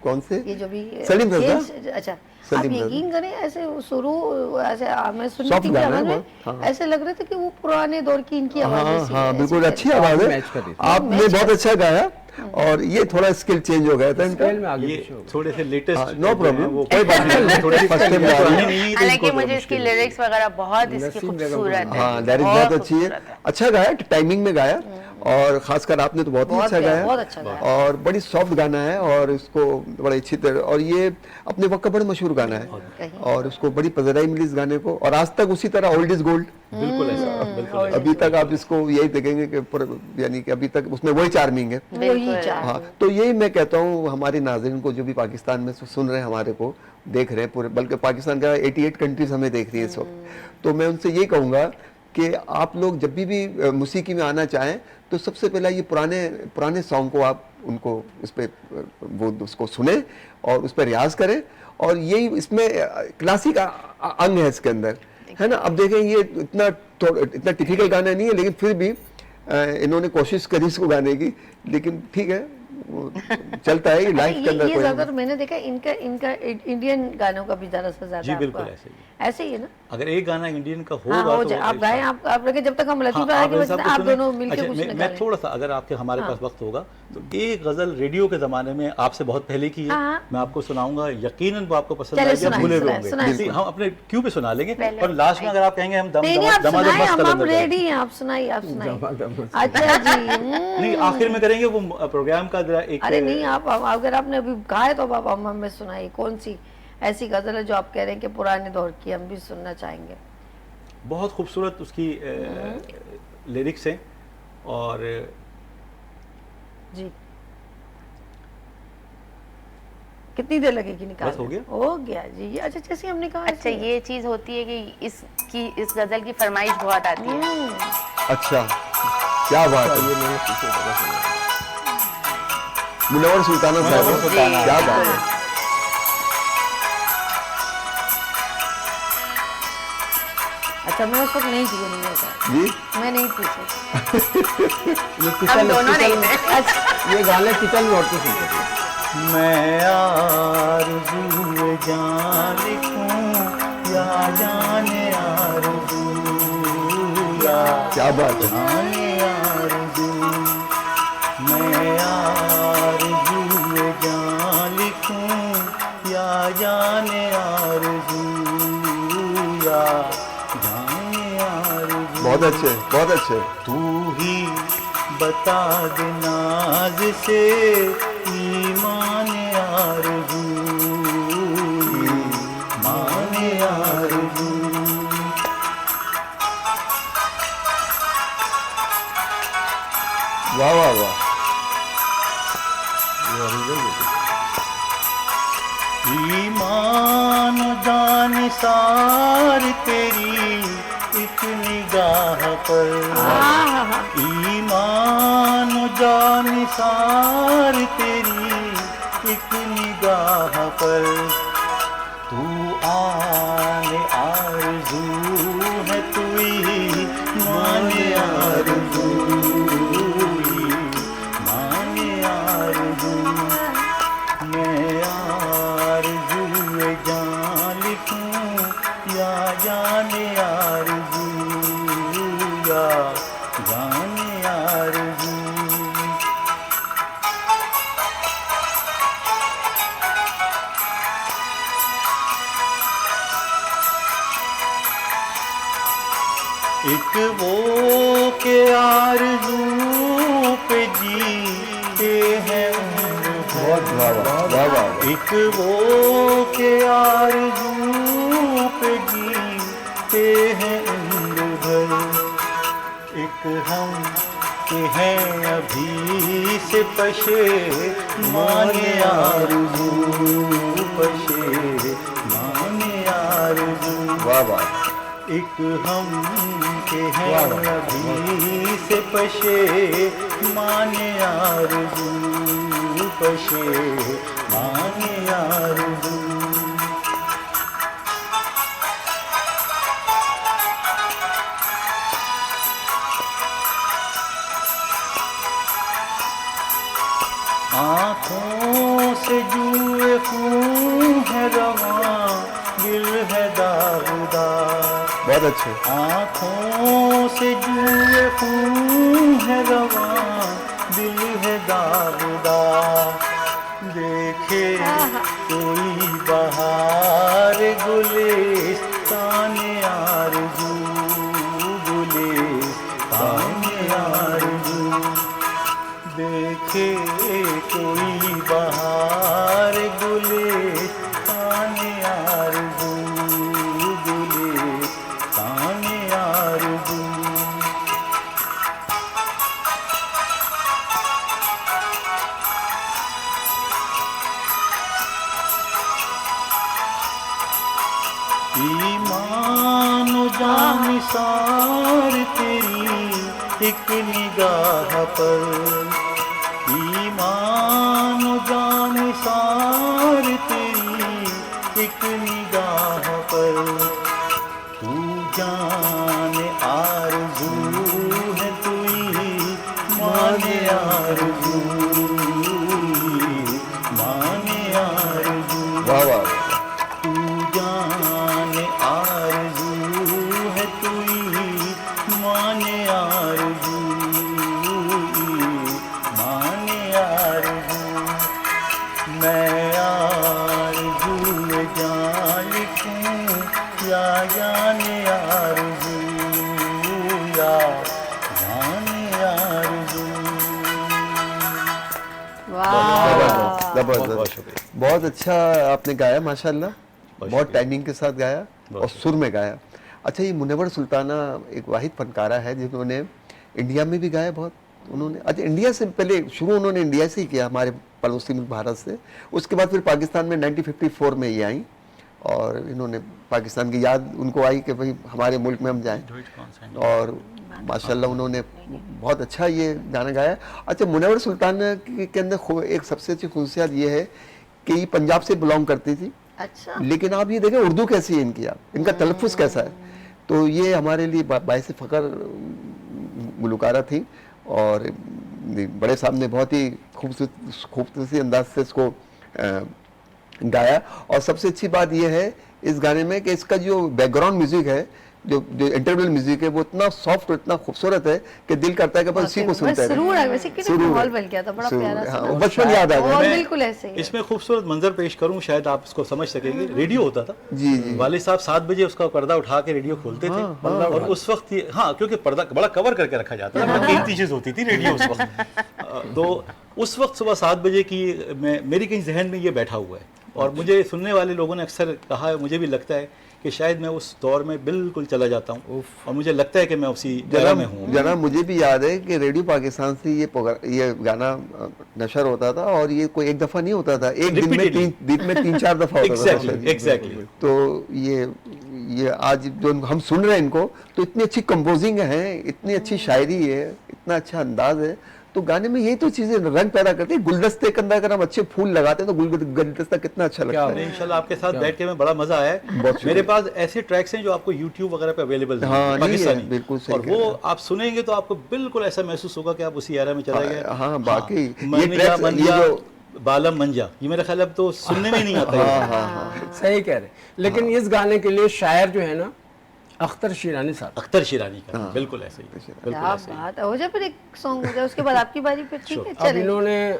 B: कौन से?
A: ये जो भी
B: सलीम रज़ा।
A: अच्छा, आप
B: सलीम रज़ा।
A: यकीन करें ऐसे शुरू ऐसे मैं सुन
B: Soft
A: रही थी
B: गाना है
A: आवाज में,
B: बहुत, हाँ।
A: ऐसे लग रहे थे कि वो पुराने दौर की इनकी आवाज
B: हाँ
A: जैसी
B: हाँ
A: है,
B: बिल्कुल
A: ऐसी
B: अच्छी आवाज है,
C: मैच कर रही थी।
B: आपने बहुत अच्छा गाया, और ये थोड़ा स्किल चेंज हो गया था इनका।
C: स्केल में आगे
E: ये
C: पीछे हो गया।
E: थोड़े से लेटेस्ट
B: नो प्रॉब्लम,
E: वो
B: कोई बात नहीं,
E: थोड़ी सी
B: फर्स्ट टाइम गा रही है।
D: हालांकि मुझे इसकी लिरिक्स वगैरह बहुत इसकी
C: नसीब बेगम
D: खूबसूरत है,
B: हाँ लिरिक्स बहुत अच्छी है,
D: खूबसूरत है।
B: अच्छा गाया, टाइमिंग में गाया, और खासकर आपने तो बहुत ही
A: बहुत
B: अच्छा
A: गाया,
B: गाया,
A: बहुत अच्छा गाया।
B: और बड़ी सॉफ्ट गाना है, और इसको बड़ी अच्छी तरह, और ये अपने वक्त का बड़ा मशहूर गाना है,
A: कहीं।
B: और उसको बड़ी पजराई मिली इस गाने को, और आज तक उसी तरह ओल्ड इज गोल्ड।
E: बिल्कुल ऐसा, बिल्कुल ऐसा।
B: अभी तक आप इसको यही देखेंगे कि यानी कि अभी तक उसमें वही चार्मिंग है।
A: वही चाह
B: हाँ, तो यही मैं कहता हूँ हमारे नाज़रीन को, जो भी पाकिस्तान में सुन रहे हैं, हमारे को देख रहे हैं पूरे, बल्कि पाकिस्तान का 88 कंट्रीज हमें देख रही है इस वक्त, तो मैं उनसे यही कहूँगा कि आप लोग जब भी मौसीकी में आना चाहें, तो सबसे पहला ये पुराने सॉन्ग को आप उनको उस पर वो उसको सुने और उस पर रियाज करें, और यही इसमें क्लासिक अंग है इसके अंदर, है ना। अब देखें ये इतना टिपिकल गाना नहीं है, लेकिन फिर भी इन्होंने कोशिश करी इसको गाने की, लेकिन ठीक है, वो चलता है, ये लाइफ के अंदर
A: ये
B: कोई
A: ज्यादातर मैंने देखा इनका इंडियन गानों का भी ज्यादा से ज्यादा
E: जी, बिल्कुल
A: आपका-
E: ऐसे ही।
A: ऐसे ही है ना।
E: अगर एक गाना इंडियन का
A: हाँ,
E: होगा
A: हो
E: तो
A: जाए, आप गाएं, आप लगे जब तक हम लतीफ़
E: हाँ,
A: आगे
E: आप
A: बजते हैं, आप दोनों मिलके
E: अच्छा,
A: कुछ
E: मैं
A: ना करें।
E: थोड़ा सा, अगर आपके हमारे पास वक्त होगा तो एक गजल रेडियो के जमाने में आपसे बहुत पहले की है,
A: हाँ।
E: मैं आपको सुनाऊंगा, यकीनन वो आपको पसंद
A: चलिए,
E: आएगी, आप
A: सुनाइए,
E: भूले हुए
A: सुनाइए,
E: होंगे।
A: सुनाइए,
E: जी, हम अपने क्यू पे सुना लेंगे,
D: पहले
E: और लास्ट में अगर आप कहेंगे हम
A: नहीं नहीं, आप
E: दमादम
A: सुनाएं,
E: मस्त
A: हम
E: कलंदर करेंगे।
A: रेडी हैं, आप सुनाइए, आप सुनाइए।
C: दमादम।
A: अच्छा जी।
E: नहीं, आखिर में करेंगे वो प्रोग्राम का जरा एक
A: अरे नहीं, आप अगर आपने अभी गाए तो आप हमें सुनाइए, कौन सी ऐसी गजल है जो आप कह रहे हैं कि पुराने दौर की, हम भी सुनना चाहेंगे।
E: बहुत खूबसूरत उसकी लिरिक्स हैं, और
A: जी कितनी देर लगेगी निकाल?
E: बस हो गया?
A: हो गया जी। ये अच्छा, जैसे हमने कहा
D: अच्छा, ये चीज होती है कि इस गजल की फरमाइश बहुत आती है।
B: अच्छा, क्या बात है,
C: ये मैंने पीछे पता सुना।
B: मुनव्वर सुल्ताना साहब,
E: मुनव्वर सुल्ताना,
B: क्या बात है।
A: अच्छा, मैं उस वक्त नहीं थी, नहीं होता,
B: जी
A: मैं नहीं थी उस वक्त।
C: ये
D: हम
C: किचन
D: दोनों नहीं थे।
A: अच्छा,
C: ये गाने किचन में औरतें सुनते थे।
E: मैं आरज़ू जान लिखूं या जाने आरज़ू, या
B: क्या बात है।
E: जाने आरज़ू, मैं आरज़ू जान लिखूं या जाने आरज़ू, या जाने आरज़ू।
B: बहुत अच्छे, बहुत अच्छे।
E: तू ही बता दे नाज से ईमान आरज़ू, ईमान आरज़ू।
B: वाह वाह वाह।
E: ईमान दानिसार तेरी एक निगाह पर, ईमान जान सार तेरी एक निगाह पर, तू आने आरज़ू है तू ही माने आरज़ू, माने आरज़ू, मैं आरज़ू जान लिखूं या जाने आरज़ू, या जाने आरज़ू। एक वो के आरज़ू पे जीते हैं उम्र भर, एक वो के आरज़ू पे जीते हैं उम्र भर, एक हम के हैं अभी से पशे माने आरज़ू, पशे माने आरज़ू।
B: वाह वाह।
E: एक हम के हैं अभी से पशे माने आरज़ू, पशे माने आरज़ू। आँखों से जुए खून है रवां, दिल है दागदार।
B: बहुत अच्छे।
E: आँखों से जुए खून है रवां, दिल है दागदार। देखे कोई बहार गुलिस्तान आरज़ू, गुलिस्तान आरज़ू। देखे कोई बहार गुलिस्तान आरज़ू, गुलिस्तान आरज़ू। ईमान जान सार तेरी एक निगाह पर, ईमान जान सार तेरी एक निगाह पर, तू जान आरज़ू है तू ही माने आरज़ू, माने आरज़ू।
B: वाह वाह।
E: तू जान आरज़ू है तू ही माने आरज़ू, माने आरज़ू। मैं आरज़ू जान लिखूं या जाने आरज़ू, या जाने आरज़ू।
A: वाह,
B: जबरदस्त। बहुत अच्छा आपने गाया माशाल्लाह, बहुत टाइमिंग के साथ गाया और सुर में गाया। अच्छा, ये मुनव्वर सुल्ताना एक वाहिद फनकारा है जिन्होंने इंडिया में भी गाया बहुत। उन्होंने अच्छा इंडिया से पहले शुरू उन्होंने इंडिया से ही किया, हमारे पड़ोसी मुल्क भारत से। उसके बाद फिर पाकिस्तान में 1954 में ये आई और इन्होंने पाकिस्तान की याद उनको आई कि भाई हमारे मुल्क में हम जाएं, और माशाल्लाह उन्होंने बहुत अच्छा ये गाना गाया। अच्छा, मुनव्वर सुल्ताना के अंदर एक सबसे अच्छी खूसियत ये है कि ये पंजाब से बिलोंग करती थी।
A: अच्छा,
B: लेकिन आप ये देखें उर्दू कैसी है इनकी, आप इनका तलफ़ुज़ कैसा है, तो ये हमारे लिए बाइस फ़ख्र गुलकारा थी। और बड़े साहब ने बहुत ही खूबसूरती अंदाज से इसको गाया। और सबसे अच्छी बात यह है इस गाने में कि इसका जो बैकग्राउंड म्यूजिक है, जो इंटरवल म्यूजिक है, वो इतना सॉफ्ट और इतना खूबसूरत है कि दिल करता है कि बस इसी को सुनते रहे।
A: वैसे कितना माहौल बन गया था, बड़ा प्यारा सा।
B: हाँ, बचपन याद आ
A: और
B: गया।
A: बिल्कुल ऐसे ही।
E: इसमें खूबसूरत मंजर पेश करूं, शायद आप इसको समझ सकेंगे। रेडियो होता था
B: जी जी।
E: वालिद साहब 7 बजे उसका पर्दा उठा के रेडियो खोलते थे। और उस वक्त ये क्योंकि पर्दा बड़ा कवर करके रखा जाता था, कीमती चीज होती थी रेडियो उस वक्त। तो उस वक्त सुबह 7 बजे की मेरी कहीं जहन में ये बैठा हुआ है, और मुझे सुनने वाले लोगों ने अक्सर कहा है, मुझे भी लगता है कि शायद मैं उस दौर में बिल्कुल चला जाता हूँ, और मुझे लगता है कि मैं उसी जगह में हूँ।
B: जनाब मुझे भी याद है कि रेडियो पाकिस्तान से ये गाना नशर होता था, और ये कोई एक दफा नहीं होता था, एक दिन में 3-4 दफा होता था।
E: एग्जैक्टली।
B: तो ये आज जो हम सुन रहे हैं इनको, तो इतनी अच्छी कंपोजिंग है, इतनी अच्छी शायरी है, इतना अच्छा अंदाज है, तो गाने में यही तो चीजें रंग पैदा करती है। गुलदस्ते के अंदर अगर हम अच्छे फूल लगाते हैं तो गुलदस्ता कितना अच्छा लगता है।
E: इंशाल्लाह आपके साथ बैठ के मैं बड़ा मजा आया है। मेरे पास ऐसे ट्रैक्स हैं जो आपको YouTube वगैरह पे अवेलेबल हैं,
B: हाँ, नहीं है,
E: पाकिस्तानी,
B: बिल्कुल सही
E: और
B: कह रहे
E: वो
B: हैं।
E: आप सुनेंगे तो आपको बिल्कुल ऐसा महसूस होगा कि आप उसी एरा में चले गए।
B: हाँ, बाकी ये
E: मंजा
B: tracks, ये
E: मंजा
B: जो
E: बालम मंजा, ये मेरा ख्याल अब तो सुनने में ही नहीं आता है।
C: सही कह रहे। लेकिन इस गाने के लिए शायर जो है ना अख्तर शिरानी साहब।
E: अख्तर शिरानी का बिल्कुल ऐसे ही, बिल्कुल
A: क्या
E: ऐसे ही।
A: बात है। हो जाए फिर एक सॉन्ग हो जाए, उसके बाद आपकी बारी पे, ठीक है
C: अब
A: चलें।
C: इन्होंने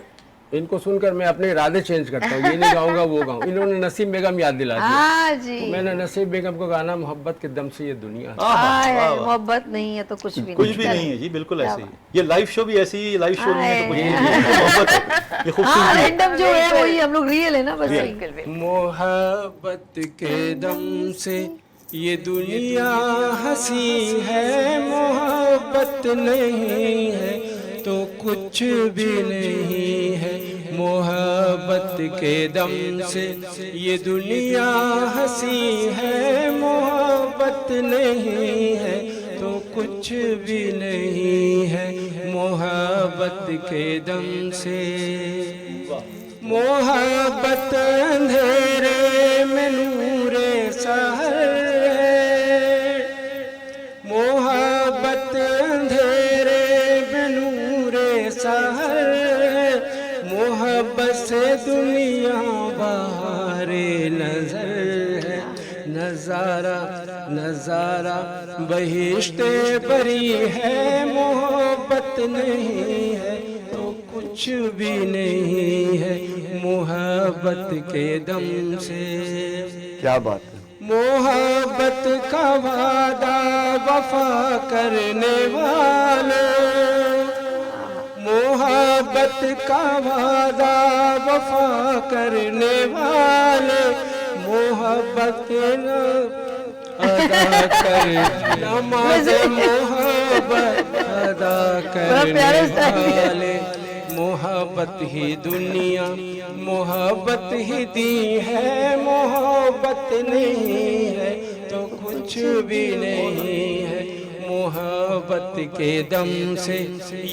C: इनको सुनकर मैं अपने इरादे चेंज करता हूँ, ये नहीं गाऊंगा वो गाऊं। इन्होंने नसीम बेगम याद दिला दिया।
A: हाँ जी,
C: तो मैंने नसीम बेगम को गाना मोहब्बत के दम से ये दुनिया है।
A: हाय, मोहब्बत नहीं है तो कुछ भी
E: कुछ
A: नहीं।
E: भी
A: चलें।
E: नहीं है जी, बिल्कुल ऐसे ही। ये लाइव शो भी ऐसी ही, लाइव शो नहीं है तो कुछ
A: हाय।
E: नहीं है, ये मोहब्बत है, ये
A: हाँ,
E: खूबसूरती है।
A: रैंडम जो है वही हम लोग रियल है ना, बस वही।
D: बिल्कुल बिल्कुल।
F: मोहब्बत के दम से ये दुनिया हंसी है, मोहब्बत नहीं है तो कुछ भी नहीं है। मोहब्बत के दम से ये दुनिया हंसी है, मोहब्बत नहीं है तो कुछ भी नहीं है। मोहब्बत के दम से मोहब्बत अंधेरे में नूरे सहर है, मोहब्बत अंधेरे में नूरे सहर है। मोहब्बत से दुनिया बहारे नजर है। नजारा नजारा बहिश्ते परी है, मोहब्बत नहीं है तो कुछ भी नहीं है। मोहब्बत के दम से
B: क्या बात है।
F: मोहब्बत का वादा वफा करने वाले, मोहब्बत का वादा वफा करने वाले, मोहब्बत न अदा कर नमाज मोहब्बत अदा करने वाले। मोहब्बत ही दुनिया मोहब्बत ही दी है, मोहब्बत नहीं है तो कुछ भी नहीं है। मोहब्बत के दम से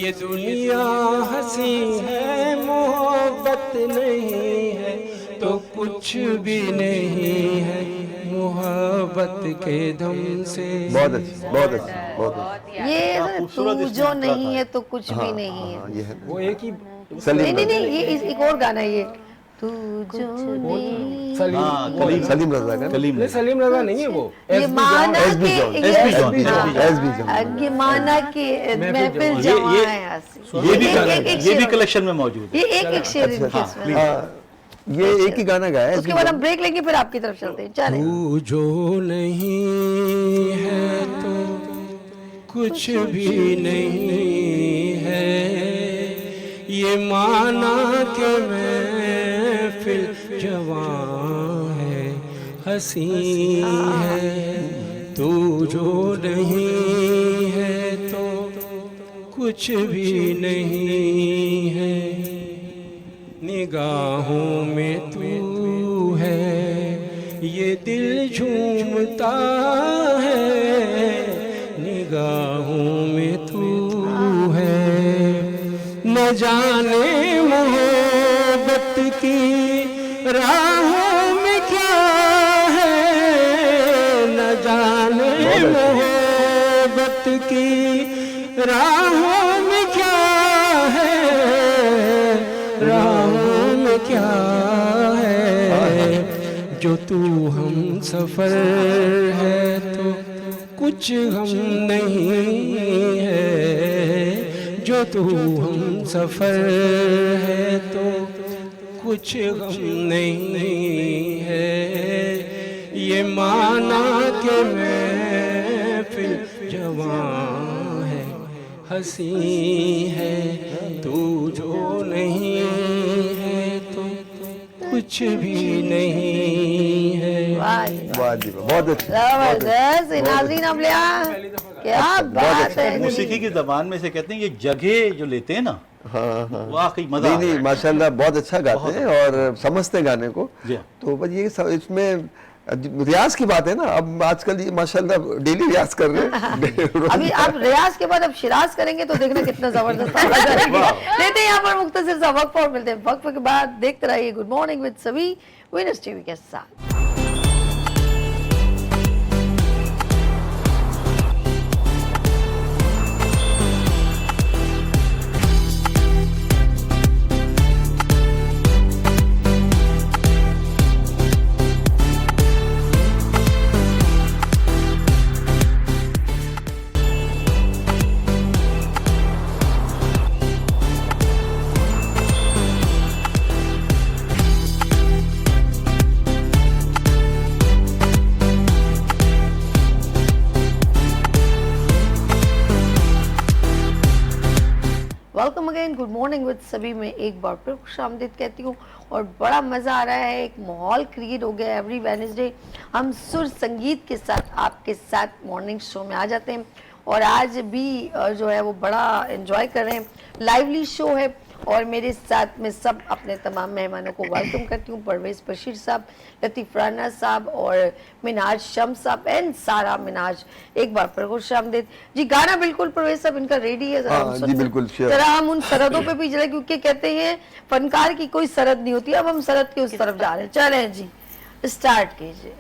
F: ये दुनिया हंसी है, मोहब्बत नहीं है तो कुछ भी नहीं है। मोहब्बत के दम से
B: बहुत अच्छा, बहुत अच्छा, बहुत अच्छा।
A: ये
E: खूबसूरत
A: तू
E: इसमें
A: जो
E: निकला
A: नहीं
E: था।
A: है तो कुछ भी नहीं है।
B: हाँ, ये है
C: वो एक ही
A: नहीं नहीं नहीं, ये एक और गाना है ये, तू जो नहीं।
C: सलीम
E: हाँ, कलीम
B: सलीम रजा का
E: कलीम
C: नहीं, सलीम रजा नहीं है वो।
A: ये माना
B: SB
A: के
B: John,
E: SB John,
B: SB John.
A: ये माना के महफिल
E: ये-
A: जवां
E: ये-
A: है हंसी।
E: ये भी
A: एक
E: ये भी
A: शेर-
E: कलेक्शन में मौजूद है।
A: ये एक शेर इनके
B: हाँ,
A: इसमें।
B: हाँ, ये एक ही गाना गाया है
A: उसके बाद हम ब्रेक लेंगे, फिर आपकी तरफ चलते हैं। चलें।
F: तू जो नहीं है तो कुछ भी नहीं है। ये माना कि महफिल जवां है हंसी है। तू जो नहीं है तो कुछ भी नहीं है। निगाहों में तू है ये दिल झूमता है। निगाहों में तू है न जाने मोहब्बत की राहों में क्या है। न जाने मोहब्बत की राहों में क्या है। राहों में क्या है। जो तू हम सफर है तो कुछ हम नहीं है। जो तू हम सफर है तो कुछ हम नहीं है। ये माना कि महफिल जवां है हंसी है। तू जो नहीं है तो कुछ भी नहीं है।
A: वाह जी,
B: वाह जी वाह, बहुत अच्छा।
A: जबरदस्त। नाज़रीन अम्लिया, क्या बात है।
E: मौसीकी की जबान में से कहते हैं ये जगह जो लेते हैं ना,
B: हाँ हाँ,
E: वाकई मजा
B: नहीं
E: आता
B: नहीं,
E: है।
B: माशाल्लाह बहुत अच्छा गाते हैं और समझते हैं गाने को।
E: जी।
B: तो बस ये इसमें रियाज की बात है ना, अब आजकल ये माशाल्लाह डेली रियाज कर रहे हैं।
A: अभी आप रियाज के बाद अब शिराज करेंगे तो देखना कितना जबरदस्त आवाज आएगी। लेते हैं यहाँ पर मुख्तसर सा वक्फ और मिलते हैं वक्फ के बाद। देखते रहिए गुड मॉर्निंग विद सभी विनर्स टीवी के साथ। Welcome again good morning with सभी में एक बार फिर खुशामदीद कहती हूँ और बड़ा मज़ा आ रहा है। एक माहौल क्रिएट हो गया। एवरी वेडनेसडे हम सुर संगीत के साथ आपके साथ मॉर्निंग शो में आ जाते हैं और आज भी जो है वो बड़ा एंजॉय कर रहे हैं। लाइवली शो है और मेरे साथ में सब अपने तमाम मेहमानों को वेलकम करती हूँ। परवेज़ बशीर साहब, लतीफ़ राना साहब और मिनाज शम्स साहब एंड सारा मिनाज, एक बार फिर खुशामदीद जी। गाना बिल्कुल परवेज़ साहब इनका रेडी है, जरा हम
B: जी बिल्कुल
A: जरा हम उन सरहदों पे भी चले, क्योंकि कहते हैं फनकार की कोई सरहद नहीं होती। अब हम सरहद के उस तरफ जा रहे हैं। चलें जी, स्टार्ट कीजिए।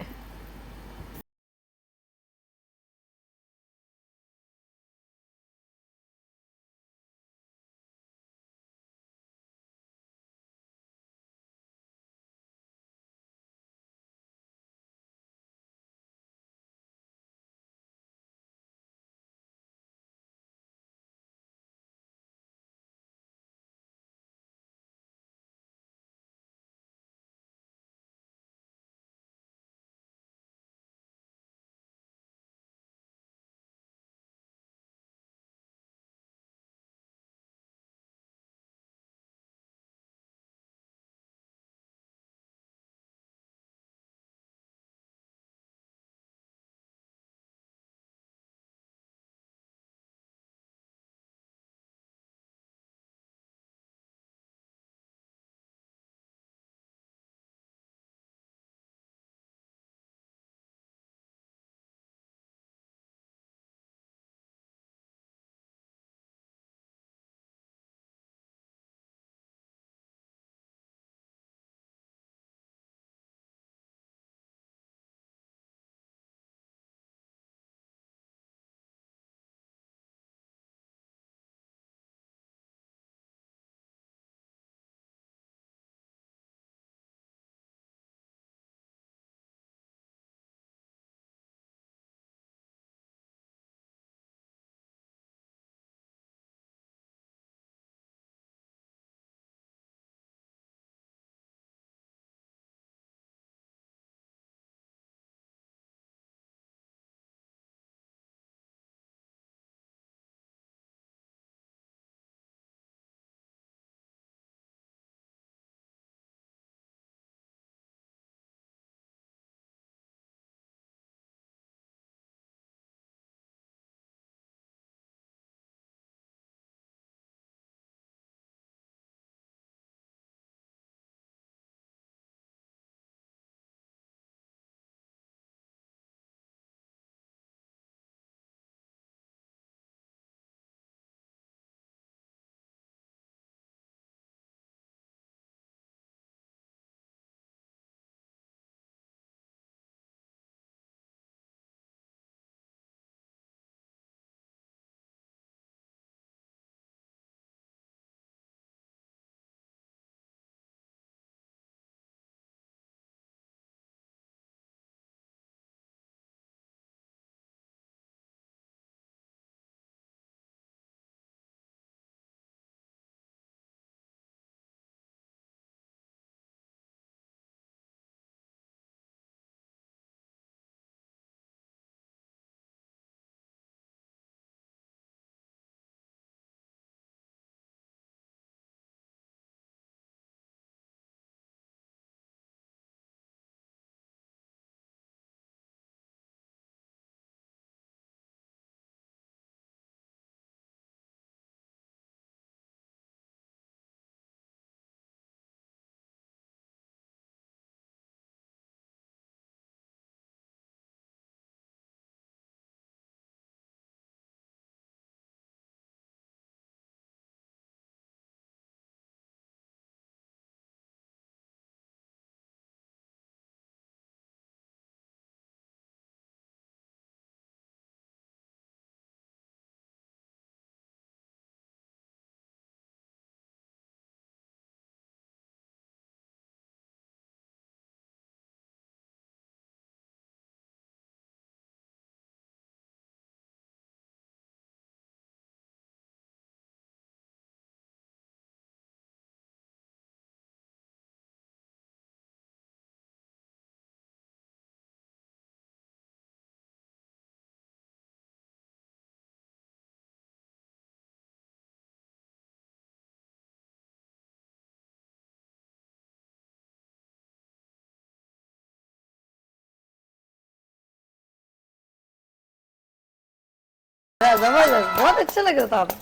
A: जबरदस्त, बहुत अच्छा लग रहा था आप लोग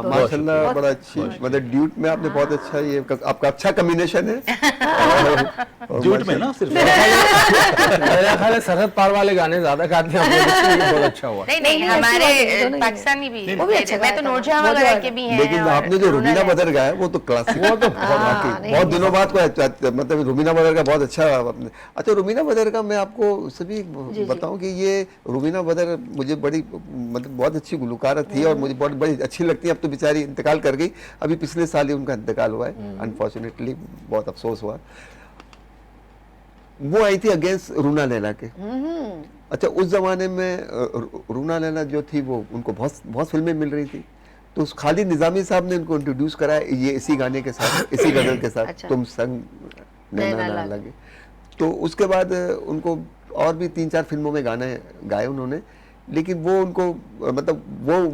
A: दोनों।
B: माशाल्लाह
A: बहुत-
B: बड़ा अच्छी, मतलब ड्यूट में आपने बहुत अच्छा, ये आपका अच्छा कॉम्बिनेशन है। और
E: जूट में ना सिर्फ
C: मेरा ख्याल है सरहद पार वाले गाने ज्यादा गाते हैं आप लोग, इसलिए ये बहुत अच्छा हुआ।
D: नहीं
A: नहीं,
D: नहीं,
A: अच्छी बात है,
D: हमारे
A: दोनों ही
D: पाकिस्तानी भी
A: वो भी अच्छा
D: मैं तो
A: गाया था,
D: नूरजहां
A: बहुत
D: वगैरह
A: अच्छा
D: के भी हैं।
B: लेकिन
D: और
B: आपने जो रुबीना
D: रूनल
B: बदर गाया वो तो क्लासिक, वो तो
A: नहीं,
B: बहुत दिनों बाद कोई मतलब रुबीना बदर का बहुत अच्छा अच्छा रुबीना बदर का मैं आपको सभी बताऊं कि ये रुबीना बदर मुझे बड़ी मतलब बहुत अच्छी गुलकार थी और मुझे बहुत बड़ी अच्छी लगती है। अब तो बेचारी इंतकाल कर गई, अभी पिछले साल ही उनका इंतकाल हुआ है अनफॉर्चुनेटली, बहुत अफसोस हुआ। वो आई थी अगेंस्ट रूना लैला के। अच्छा, उस जमाने में रूना लैला जो थी वो उनको बहुत बहुत फिल्में मिल रही थी, तो उस खालिद निजामी साहब ने उनको इंट्रोड्यूस कराया ये इसी गाने के साथ, इसी गजल के साथ,
A: अच्छा।
B: तुम संग नैना ना लगे। तो उसके बाद उनको और भी 3-4 फिल्मों में गाने गाए उन्होंने, लेकिन वो उनको मतलब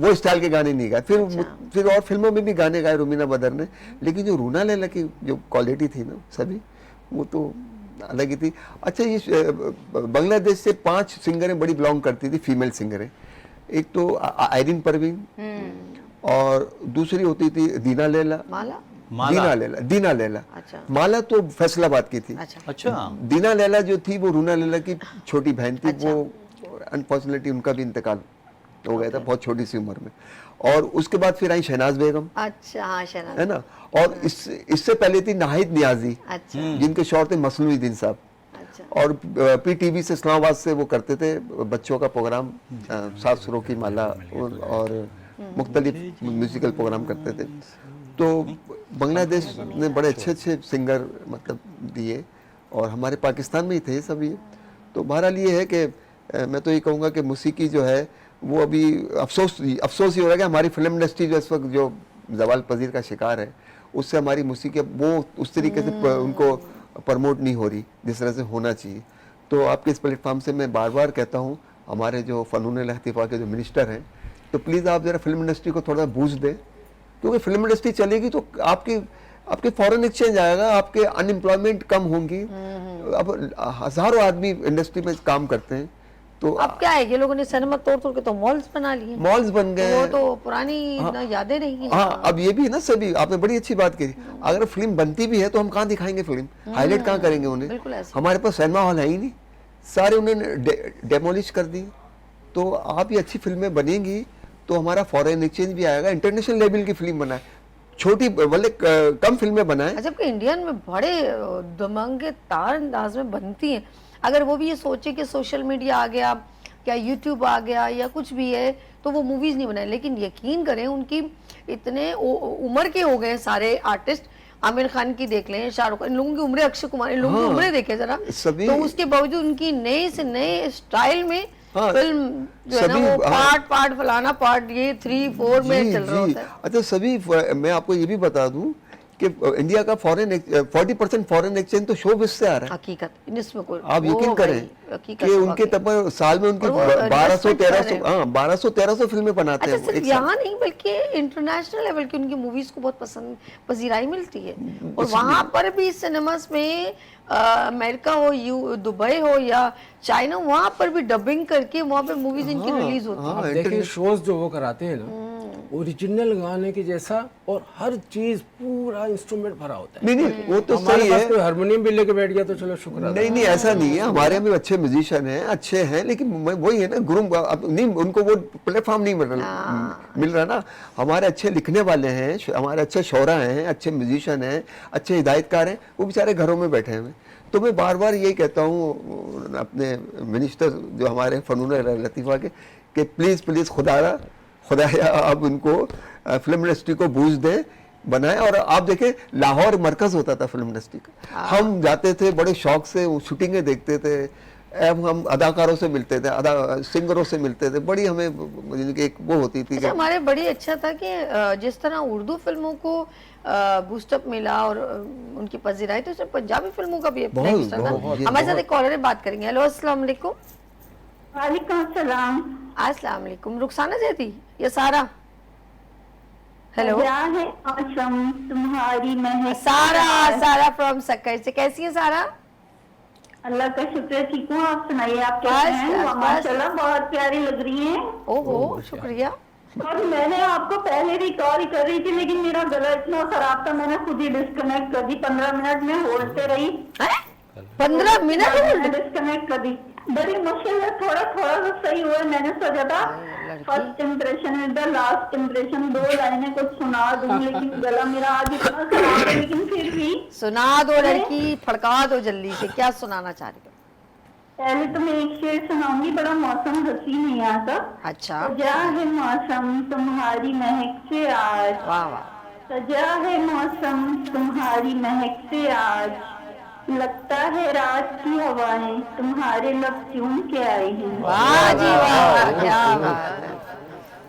B: वो स्टाइल के गाने नहीं गाए। फिर और फिल्मों में भी गाने गाए रुबीना बदर ने, लेकिन जो रूना लैला की जो क्वालिटी थी ना सभी, वो तो अलग ही थी। अच्छा, ये बांग्लादेश से 5 सिंगरें बड़ी बिलोंग करती थी, फीमेल सिंगरें। एक तो आयरीन परवीन, और दूसरी होती थी दीना लैला, दीना लैला।
A: अच्छा।
B: माला तो फैसलाबाद की थी।
E: अच्छा
B: दीना लैला जो थी वो रूना लैला की छोटी बहन थी। वो अनफॉर्चुनेटली उनका भी इंतकाल हो गया था बहुत छोटी सी उम्र में। और उसके बाद फिर आई शहनाज बेगम,
A: अच्छा, हाँ शहनाज,
B: है ना, और इससे पहले थी नाहिद नियाजी,
A: अच्छा
B: जिनके शौहर थे मसनूउद्दीन साहब।
A: अच्छा,
B: और पीटीवी से इस्लामाबाद से वो करते थे बच्चों का प्रोग्राम, 7 सुरों की माला और मुख्तलिफ म्यूजिकल प्रोग्राम करते थे। तो बांग्लादेश ने बड़े अच्छे सिंगर मतलब दिए, और हमारे पाकिस्तान में ही थे सब ये। तो बहरहाल ये है कि मैं तो ये कहूँगा कि मौसीकी जो है वो अभी अफसोस ही हो रहा है कि हमारी फिल्म इंडस्ट्री जो इस वक्त जो जवाल पजीर का शिकार है, उससे हमारी मौसीकी वो उस तरीके से उनको प्रमोट नहीं हो रही जिस तरह से होना चाहिए। तो आपके इस प्लेटफॉर्म से मैं बार बार कहता हूँ हमारे जो फ़नून लहतिफ़ा के जो मिनिस्टर हैं, तो प्लीज़ आप ज़रा फिल्म इंडस्ट्री को थोड़ा बूस्ट दें, क्योंकि फिल्म इंडस्ट्री चलेगी तो आपके फॉरेन एक्सचेंज आएगा, आपके अनएम्प्लॉयमेंट कम होंगी। अब हज़ारों आदमी इंडस्ट्री में काम करते हैं, तो
A: अब क्या है कि लोगों ने सिनेमा तोड़ के तो मॉल्स बना लिए,
B: मॉल्स बन गए।
A: वो तो पुरानी ना यादें नहीं।
B: हाँ, अब ये भी है ना, सभी आपने बड़ी अच्छी बात कही, अगर फिल्म बनती भी है तो हम कहाँ दिखाएंगे फिल्म, हाईलाइट कहाँ करेंगे उन्हें?
A: बिल्कुल ऐसे।
B: हमारे पास सिनेमा हॉल है ही नहीं, सारे उन्होंने डेमोलिश कर दिए। तो आप ये अच्छी फिल्में बनेंगी तो हमारा फॉरेन एक्सचेंज भी आएगा, इंटरनेशनल लेवल की फिल्म बनाए, छोटी मतलब कम फिल्में बनाए।
A: जबकि इंडियन में बड़े दमंगे तार अंदाज में बनती हैं। अगर वो भी ये सोचे कि सोशल मीडिया आ गया, क्या यूट्यूब आ गया या कुछ भी है, तो वो मूवीज नहीं बनाए, लेकिन यकीन करें उनकी इतने उम्र के हो गए सारे आर्टिस्ट। आमिर खान की देख लें, शाहरुख खान, इन लोगों की उम्र, अक्षय कुमार, इन लोगों की उम्रें देखें जरा,
B: सभी।
A: तो उसके बावजूद उनकी नए से नए स्टाइल में फिल्म जो है ना,
B: सभी,
A: वो पार्ट फलाना पार्ट ये 3-4 में चल रहा होता है।
B: अच्छा, सभी मैं आपको ये भी बता दूं कि इंडिया का 40% फॉरेन एक्सचेंज तो शोबिज से आ रहा है।
A: हकीकत इसमें कोई,
B: आप यकीन करें कि उनके तब साल में उनकी 1200-1300 फिल्में बनाते
A: अच्छा,
B: हैं
A: सिर्फ
B: एक साल।
A: यहाँ नहीं बल्कि इंटरनेशनल लेवल की उनकी मूवीज को बहुत पसंद पजीराई मिलती है, और वहाँ पर भी सिनेमास में अमेरिका हो, दुबई हो या चाइना, वहाँ पर भी डबिंग करके वहाँ पे मूवीज इनकी रिलीज होती है।
C: आप देखिए शोज जो वो कराते हैं ना, ओरिजिनल गाने के जैसा, और हर चीज पूरा इंस्ट्रूमेंट भरा होता है।
B: नहीं वो तो
C: हमारे
B: सही
C: पास
B: है।
C: कोई हारमोनियम भी लेके बैठ गया तो चलो शुक्र अदा।
B: नहीं ऐसा नहीं है, हमारे यहाँ भी अच्छे म्यूजिशियन हैं, अच्छे हैं, लेकिन वही है ना, गुरु नहीं, उनको वो प्लेटफॉर्म नहीं मिल रहा ना। हमारे अच्छे लिखने वाले हैं, हमारे अच्छे शोरा हैं, अच्छे म्यूजिशियन हैं, अच्छे हिदायतकार हैं, वो बेचारे घरों में बैठे हैं। तो मैं बार बार यही कहता हूँ अपने मिनिस्टर जो हमारे फनून लतीफ़ा के, कि प्लीज़ खुदाया आप उनको फिल्म इंडस्ट्री को बूझ दें, बनाए। और आप देखें लाहौर मरकज होता था फिल्म इंडस्ट्री का, हम जाते थे बड़े शौक से, शूटिंगें देखते थे, हम अदाकारों से मिलते थे, सिंगरों से मिलते थे, बड़ी हमें एक वो होती थी।
A: अच्छा, हमारे बड़ी अच्छा था कि जिस तरह उर्दू फिल्मों को बूस्टअप मिला और उनकी पजीराई, तो उसमें पंजाबी फिल्मों का भी अपना हिस्सा था। हमारे साथ एक कॉलर है, बात करेंगे। हेलो, अस्सलाम वालेकुम।
H: वालेकुम सलाम।
A: अस्सलाम वालेकुम। रुखसाना जैदी या सारा? हेलो,
H: क्या है मौसम तुम्हारी महक।
A: सारा फ्रॉम सक्कर से। कैसी है सारा?
H: अल्लाह का शुक्र है, ठीक हूँ। आप सुनाइए, आप
A: बस,
H: कैसे हैं?
A: बस।
H: माशाल्लाह बहुत प्यारी लग रही हैं।
A: ओहो, शुक्रिया।
H: और मैंने आपको पहले भी कॉल कर रही थी, लेकिन मेरा गला इतना खराब था, मैंने खुद ही डिस्कनेक्ट कर दी। 15 मिनट में होल्ड पे रही।
A: 15 मिनट
H: मैंने डिस्कनेक्ट कर दी। बड़ी मुश्किल है, थोड़ा थोड़ा सा सही हुआ है। मैंने सोचा था first impression is the last impression, 2 लाइनें कुछ सुना दूं, लेकिन गला मेरा आज इतना खराब है। लेकिन फिर भी
A: सुना दो लड़की, फड़का दो जल्दी से, क्या सुनाना चाह रही हो?
H: पहले तो मैं एक शेर सुनाऊंगी, बड़ा मौसम हसीन है यहाँ का।
A: अच्छा,
H: सजा है मौसम तुम्हारी महक से आज,
A: वाह वाह,
H: सजा है मौसम तुम्हारी महक से आज, लगता है रात की हवाएं तुम्हारे लब चूम के आई हैं।
A: वाह जी वाह, क्या बात है।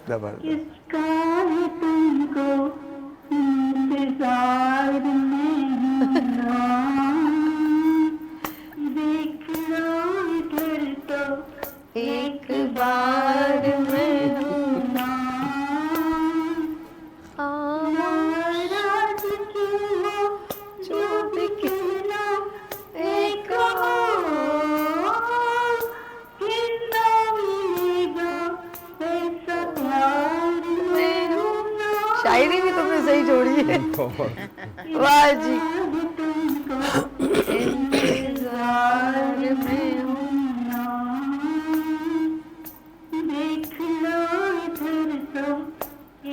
B: जबरदस्त।
H: किसका है तुमको इंतजार में हूं ना, देख लो इधर तो
A: एक बार मैं हूं
H: ना, नाराज क्यों हो जो दिखना एक और, फिर ना मिलेगा ऐसा प्यार मैं हूं ना।
A: शायरी भी तुमने सही जोड़ी है, वाह जी। इंतजार में हूं,
H: देख लो इधर तो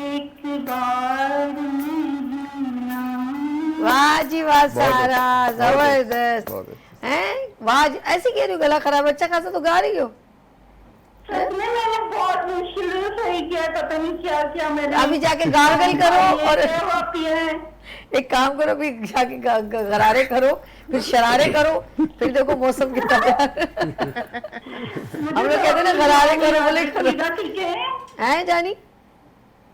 H: एक बार
A: वाह जी वाह, सारा जबरदस्त
B: बहुत अच्छा।
A: हैं। वाह जी, ऐसे कह रही हो गला खराब, अच्छा खासा तो गा रही हो।
H: सच में मैंने बहुत मुश्किल से सही किया, पता नहीं क्या क्या मैंने।
A: अभी जाके गार्गल करो और
H: पिया है।
A: एक काम करो, अभी जाके गरारे करो, फिर शरारे करो, फिर देखो मौसम कितना प्यार। हम लोग कहते हैं ना गरारे करो, बोले करो।
H: ठीक है,
A: हैं जानी,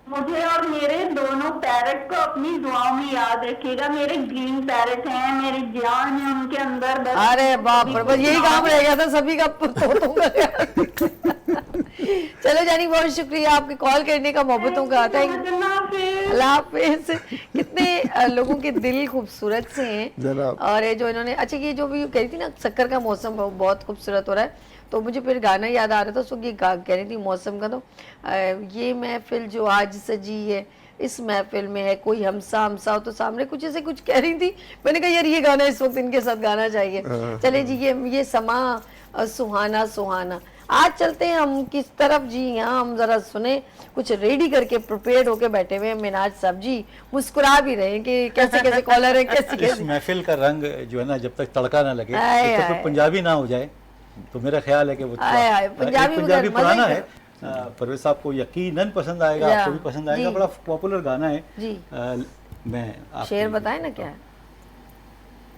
H: मुझे और मेरे दोनों पैरट को अपनी दुआओं में याद रखिएगा। मेरे ग्रीन पैरट हैं, मेरी जान है उनके अंदर। बस
A: अरे बाप रे, बस यही काम रह गया था सभी का, तोतों का। चलो जानी, बहुत शुक्रिया आपके कॉल करने का, मोहब्बतों का। थैंक अल्लाह हाफिज। कितने लोगों के दिल खूबसूरत से हैं।
B: जनाब।
A: और ये जो इन्होंने, अच्छा ये जो भी कह रही थी ना शक्कर का मौसम बहुत खूबसूरत हो रहा है, तो मुझे फिर गाना याद आ रहा था। उसको ये कह रही थी मौसम का, तो ये महफिल जो आज सजी है, इस महफिल में है कोई हमसा हमसा हो, तो सामने कुछ ऐसे कुछ कह रही थी। मैंने कहा यार ये गाना इस वक्त इनके साथ गाना चाहिए। चले जी, ये समा सुहाना सुहाना। आज चलते हैं हम किस तरफ जी, यहाँ हम जरा सुने, कुछ रेडी करके प्रिपेयर्ड होके बैठे हुए हैं मिनाज साहब जी, मुस्कुरा भी रहे हैं कि कैसे कैसे कॉलर है, कैसे
E: इस
A: कैसे।
E: महफिल का रंग जो है ना, जब तक तड़का ना लगे,
A: आए,
E: जब तक
A: आए।
E: वो पंजाबी ना हो जाए, तो मेरा ख्याल है कि वो
A: आए, आए, पंजाबी
E: पंजाबी
A: मजा
E: पुराना
A: ही
E: है। परवेज साहब को यकीनन पसंद आएगा,
A: या,
E: आपको भी पसंद आएगा,
A: जी।
E: बड़ा पॉपुलर गाना है।
A: जी।
E: मैं
A: शेर बताए ना क्या है।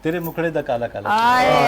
E: तेरे मुखड़े दा काला काला।
A: आए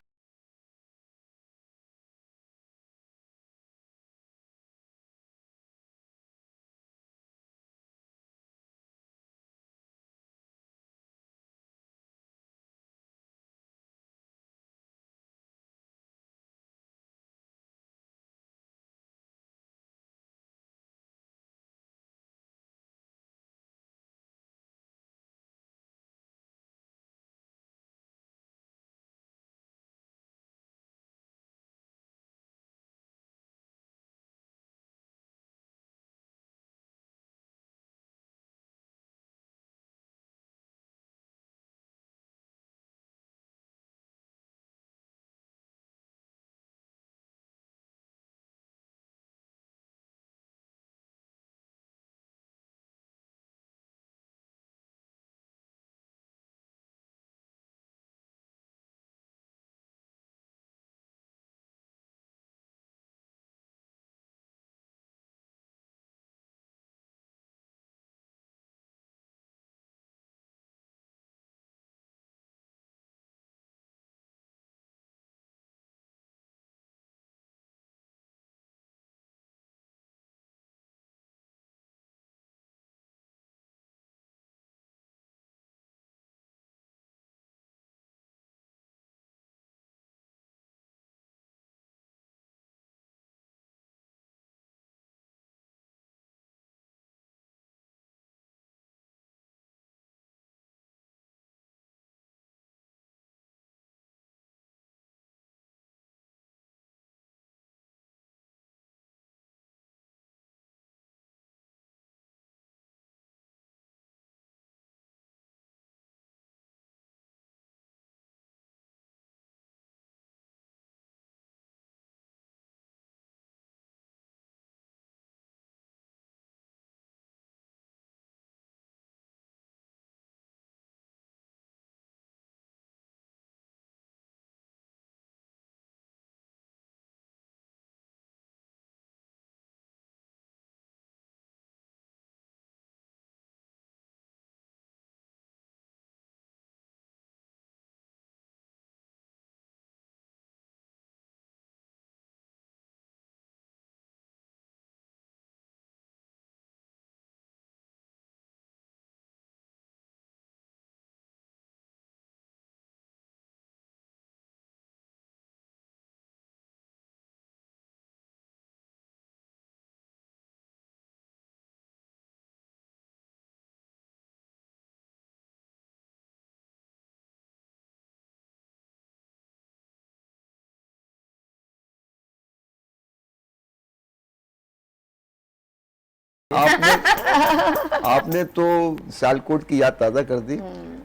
B: आपने तो सियालकोट की याद ताज़ा कर दी,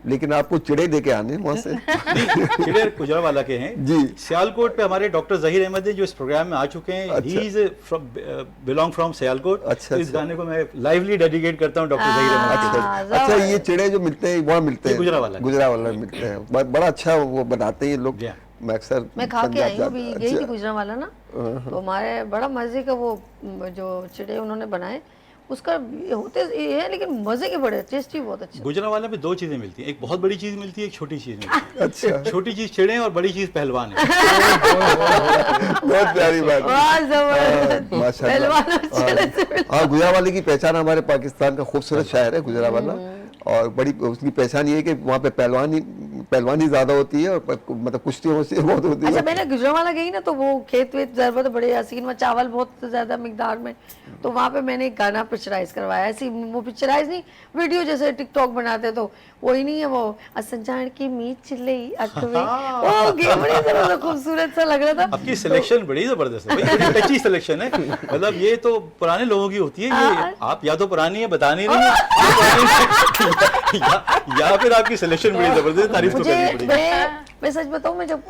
B: लेकिन आपको चिड़े दे के आने वहाँ से।
E: चिड़े गुजरावाला के हैं
B: जी।
E: सियालकोट पे हमारे डॉक्टर जहीर अहमद हैं जो इस प्रोग्राम में आ चुके हैं।
B: अच्छा।
E: He is belong from Sialkot.
B: अच्छा,
E: इस
B: अच्छा।
E: गाने को मैं लाइवली डेडिकेट करता हूँ डॉक्टर जहीर अहमद को।
B: अच्छा अच्छा, ये चिड़े जो मिलते हैं वहाँ मिलते हैं,
E: गुजरावाला।
B: गुजरावाला में मिलते हैं। बड़ा अच्छा वो बनाते हैं ये लोग।
E: जी।
B: मैं अक्सर
A: मैं खा के
B: पंजाब
A: आई हूँ अभी,
B: जाता-
A: गई थी
B: अच्छा।
A: गुजरांवाला ना, तो हमारे बड़ा मजे का वो जो चिड़े उन्होंने बनाए, उसका होते ये है लेकिन मजे के बड़े, टेस्टी बहुत अच्छे।
E: गुजरावाला में दो चीजें मिलती हैं, एक बहुत बड़ी चीज मिलती है, एक छोटी चीज मिलती है।
B: अच्छा,
E: छोटी चीज चिड़े हैं और बड़ी चीज पहलवान है।
B: बहुत प्यारी बात है।
A: वाह, जबरदस्त।
B: माशाल्लाह।
A: पहलवान और चिड़े से मिलते।
B: हाँ, गुजरावाले की पहचान हमारे पाकिस्तान का खूबसूरत शहर है गुजरावाला, और बड़ी उसकी पहचान ये है कि वहाँ पे पहलवानी ज्यादा होती है, और मतलब कुश्ती वुश्ती बहुत होती
A: अच्छा,
B: है।
A: मैंने गुजरांवाला गई ना, तो वो खेत वेत जरूरत बड़े हसीन में, चावल बहुत ज्यादा मिकदार में, तो वहाँ पे मैंने एक गाना पिक्चराइज करवाया, ऐसी वो पिक्चराइज नहीं, वीडियो जैसे टिकटॉक बनाते, तो वही नहीं है वो असंजान की मीच ले अखवे, वो गेम बड़ी जबरदस्त खूबसूरत सा लग रहा था।
E: आपकी सिलेक्शन बड़ी जबरदस्त है भाई, बड़ी टची सिलेक्शन है। मतलब ये तो पुराने लोगों की होती है, ये आप या तो पुरानी है बतानी नहीं है, या फिर आपकी सिलेक्शन बड़ी जबरदस्त, तारीफ तो
A: मुझे
E: करनी पड़ेगी।
A: मैं सच बताऊं, मैं जब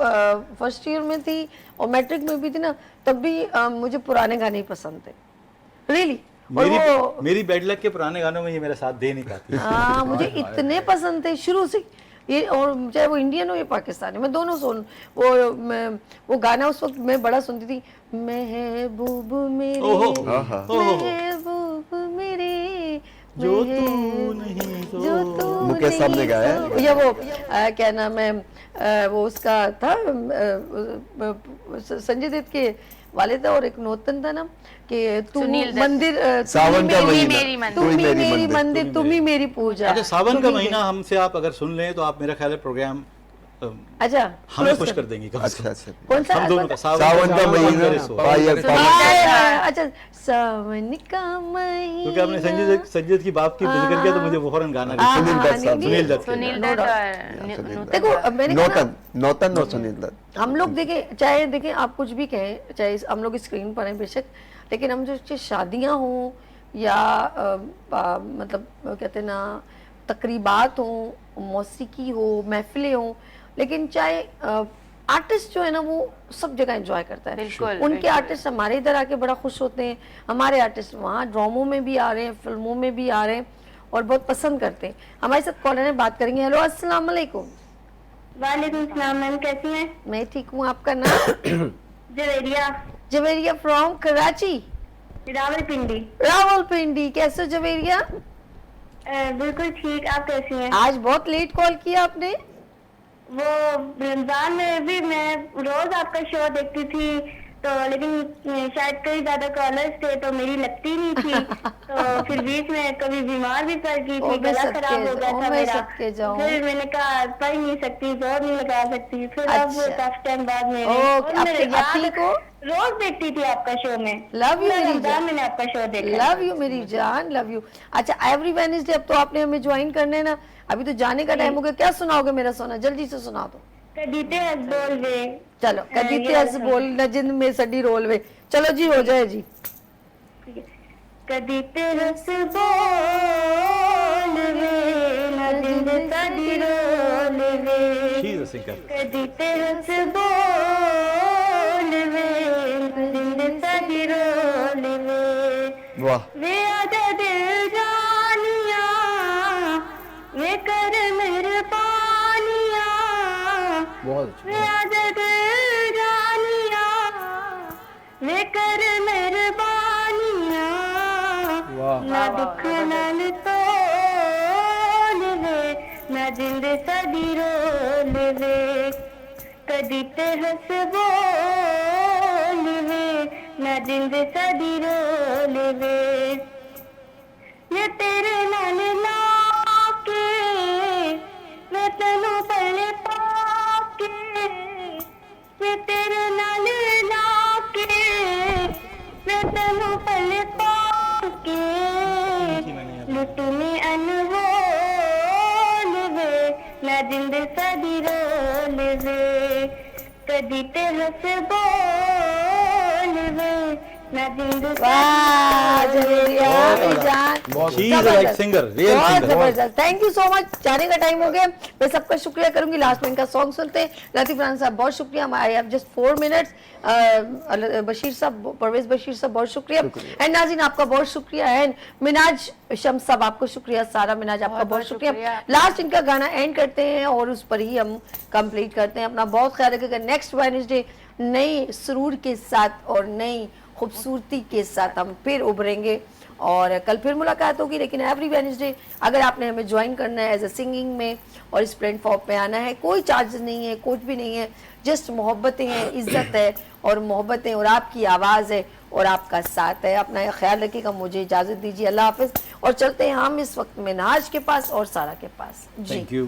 A: फर्स्ट ईयर में थी और मैट्रिक में भी थी ना, तब भी मुझे पुराने गाने ही पसंद थे, रियली।
E: मेरी बैड लक के पुराने गानों में ये मेरा साथ दे नहीं पाती।
A: मुझे इतने पसंद थे शुरू से ये, और चाहे वो इंडियन हो या पाकिस्तानी, मैं दोनों वो गाना उस वक्त मैं बड़ा सुनती थी, महबूब मेरे, महबूब मेरे,
E: जो तू नहीं तो।
A: जो तू
B: मुकेश साहब ने
A: नहीं
B: गाया
A: तो। या वो क्या नाम है, वो उसका था संजय दत्त के वाले था, और एक नौतन था ना कि तू
D: सुनील दत्त।
A: मंदिर,
B: सावन का
D: मेरी
B: महीना,
D: मंदिर।
A: तुम ही मेरी
B: मंदिर।
A: मंदिर, तुम ही मेरी पूजा।
E: अच्छा, सावन का
A: तुम ही
E: महीना हमसे आप अगर सुन लें तो आप मेरा ख्याल है प्रोग्राम
A: अच्छा
E: हमें
A: close
E: खुश
A: कर-
E: कर देंगी कम से
B: अच्छा अच्छा,
A: कौन सा
E: हम दोनों का
B: सावन का महीना,
E: करे सो।
B: पायल
A: अच्छा, सावन का महीना,
E: क्योंकि आपने संजय की बाप की जिक्र किया तो मुझे वो फौरन गाना
A: हाँ,
B: सुनील दत्त साहब।
E: Sunil Dutt
D: Sunil
A: No
D: Dutt
A: doubt।
D: और
A: देखो मैंने कहा ना,
B: नौतन और सुनील दत्त।
A: हम लोग देखें, चाहे देखें आप कुछ भी कहें, चाहे हम लोग स्क्रीन पर हैं बेशक, लेकिन हम जो शादियां हों या मतलब कहते हैं ना तकरीबात हों, मौसीकी हो, महफिलें हों, लेकिन चाहे आर्टिस्ट जो है ना वो सब जगह एंजॉय करता है।
D: बिल्कुल,
A: उनके आर्टिस्ट हमारे इधर आके बड़ा खुश होते हैं, हमारे आर्टिस्ट वहाँ ड्रामों में भी आ रहे हैं, फिल्मों में भी आ रहे हैं और बहुत पसंद करते हैं। हमारे साथ कॉलर है, बात करेंगे। हेलो, अस्सलाम वालेकुम।
H: वालेकुम सलाम मैम, कैसी हैं?
A: मैं ठीक हूँ, आपका नाम?
H: जवेरिया,
A: जवेरिया फ्रॉम कराची,
H: रावलपिंडी।
A: रावलपिंडी। कैसे हो जवेरिया?
H: बिल्कुल ठीक, आप कैसी हैं?
A: आज बहुत लेट कॉल किया आपने।
H: वो रमजान में भी मैं रोज आपका शो देखती थी, तो लेकिन शायद कई ज्यादा कॉलर्स थे तो मेरी लगती नहीं थी, तो फिर बीच में कभी बीमार भी पड़ गई
A: ओ,
H: थी,
A: मैं
H: गला
A: सदके
H: खराब हो गया
A: जाऊं,
H: था
A: मैं
H: मेरा।
A: सदके जाऊं।
H: फिर मैंने कहा पढ़ नहीं सकती, जोर नहीं लगा सकती, फिर अब
A: अच्छा।
H: काफी टाइम बाद में
A: ओके, अब ठीक हो?
H: रोज देखती थी आपका शो में।
A: लव यू मेरी
H: रमजान
A: जान,
H: मैंने आपका शो देखा।
A: लव यू मेरी जान, लव यू। अच्छा, एवरी वेडनेसडे अब तो आपने हमें ज्वाइन करना है ना, अभी तो जाने का टाइम हो गया। क्या सुनाओगे मेरा सोना, जल्दी से सुना दो।
H: कदीते हस बोल वे,
A: चलो, कदीते हस बोल नजिंद में सडी रोल वे। चलो जी, हो जाए जी।
H: कदीते हस बोल वे, नजिंद सदी रोल वे।
E: She is a singer.
H: कदीते हस बोल वे, नजिंद सदी रोल वे।
B: वाह,
H: वे आजा दिल जानिया, वे कर मेहरबानिया,
C: बहुत अच्छा।
H: वे आजा दिल जानिया, वे कर मेहरबानिया,
C: वाह।
H: ना दुख नाल तोल वे, ना जिंद सदी रोल वे। कदी ते हस बोल वे, ना जिंद सदी रोल वे। ये तेरे नाल लाके, मैं तेनू पले पाके, मैं तेरे नाल लाके, मैं तेनू पले पाके, लुटने अनमोल वे, ना जिंद सदी रोल वे। कदी ते हस बोल वे,
A: वाह जवेरिया मेरी जान,
E: She is like singer, real
A: बहुत
E: singer.
A: जबरदस्त। Thank you so much. जाने का टाइम हो गया, मैं सबका शुक्रिया करूंगी। लास्ट में इनका सॉन्ग सुनते हैं। लतीफ राना साहब बहुत शुक्रिया, I have just 4 minutes. Bashir साहब, परवेज बशीर साहब बहुत शुक्रिया, एंड नाज़रीन आपका बहुत शुक्रिया, एंड मिनाज शम्स साहब आपको शुक्रिया, सारा मिनाज आपका बहुत शुक्रिया। लास्ट इनका गाना एंड करते हैं और उस पर ही हम कंप्लीट करते हैं। अपना बहुत ख्याल रखिएगा। नेक्स्ट वेडनेसडे नई सुरूर के साथ और नई खूबसूरती के साथ हम फिर उभरेंगे और कल फिर मुलाकात होगी। लेकिन एवरी वेडनेसडे अगर आपने हमें ज्वाइन करना है एज ए सिंगिंग में और इस प्लेटफॉर्म पे आना है, कोई चार्जेस नहीं है, कुछ भी नहीं है, जस्ट मोहब्बतें हैं, इज्जत है और मोहब्बतें और आपकी आवाज़ है और आपका साथ है। अपना ख्याल रखिएगा। मुझे इजाज़त दीजिए। अल्लाह हाफिज़। और चलते हैं हम इस वक्त मिनाज के पास और सारा के पास। जी
E: Thank you.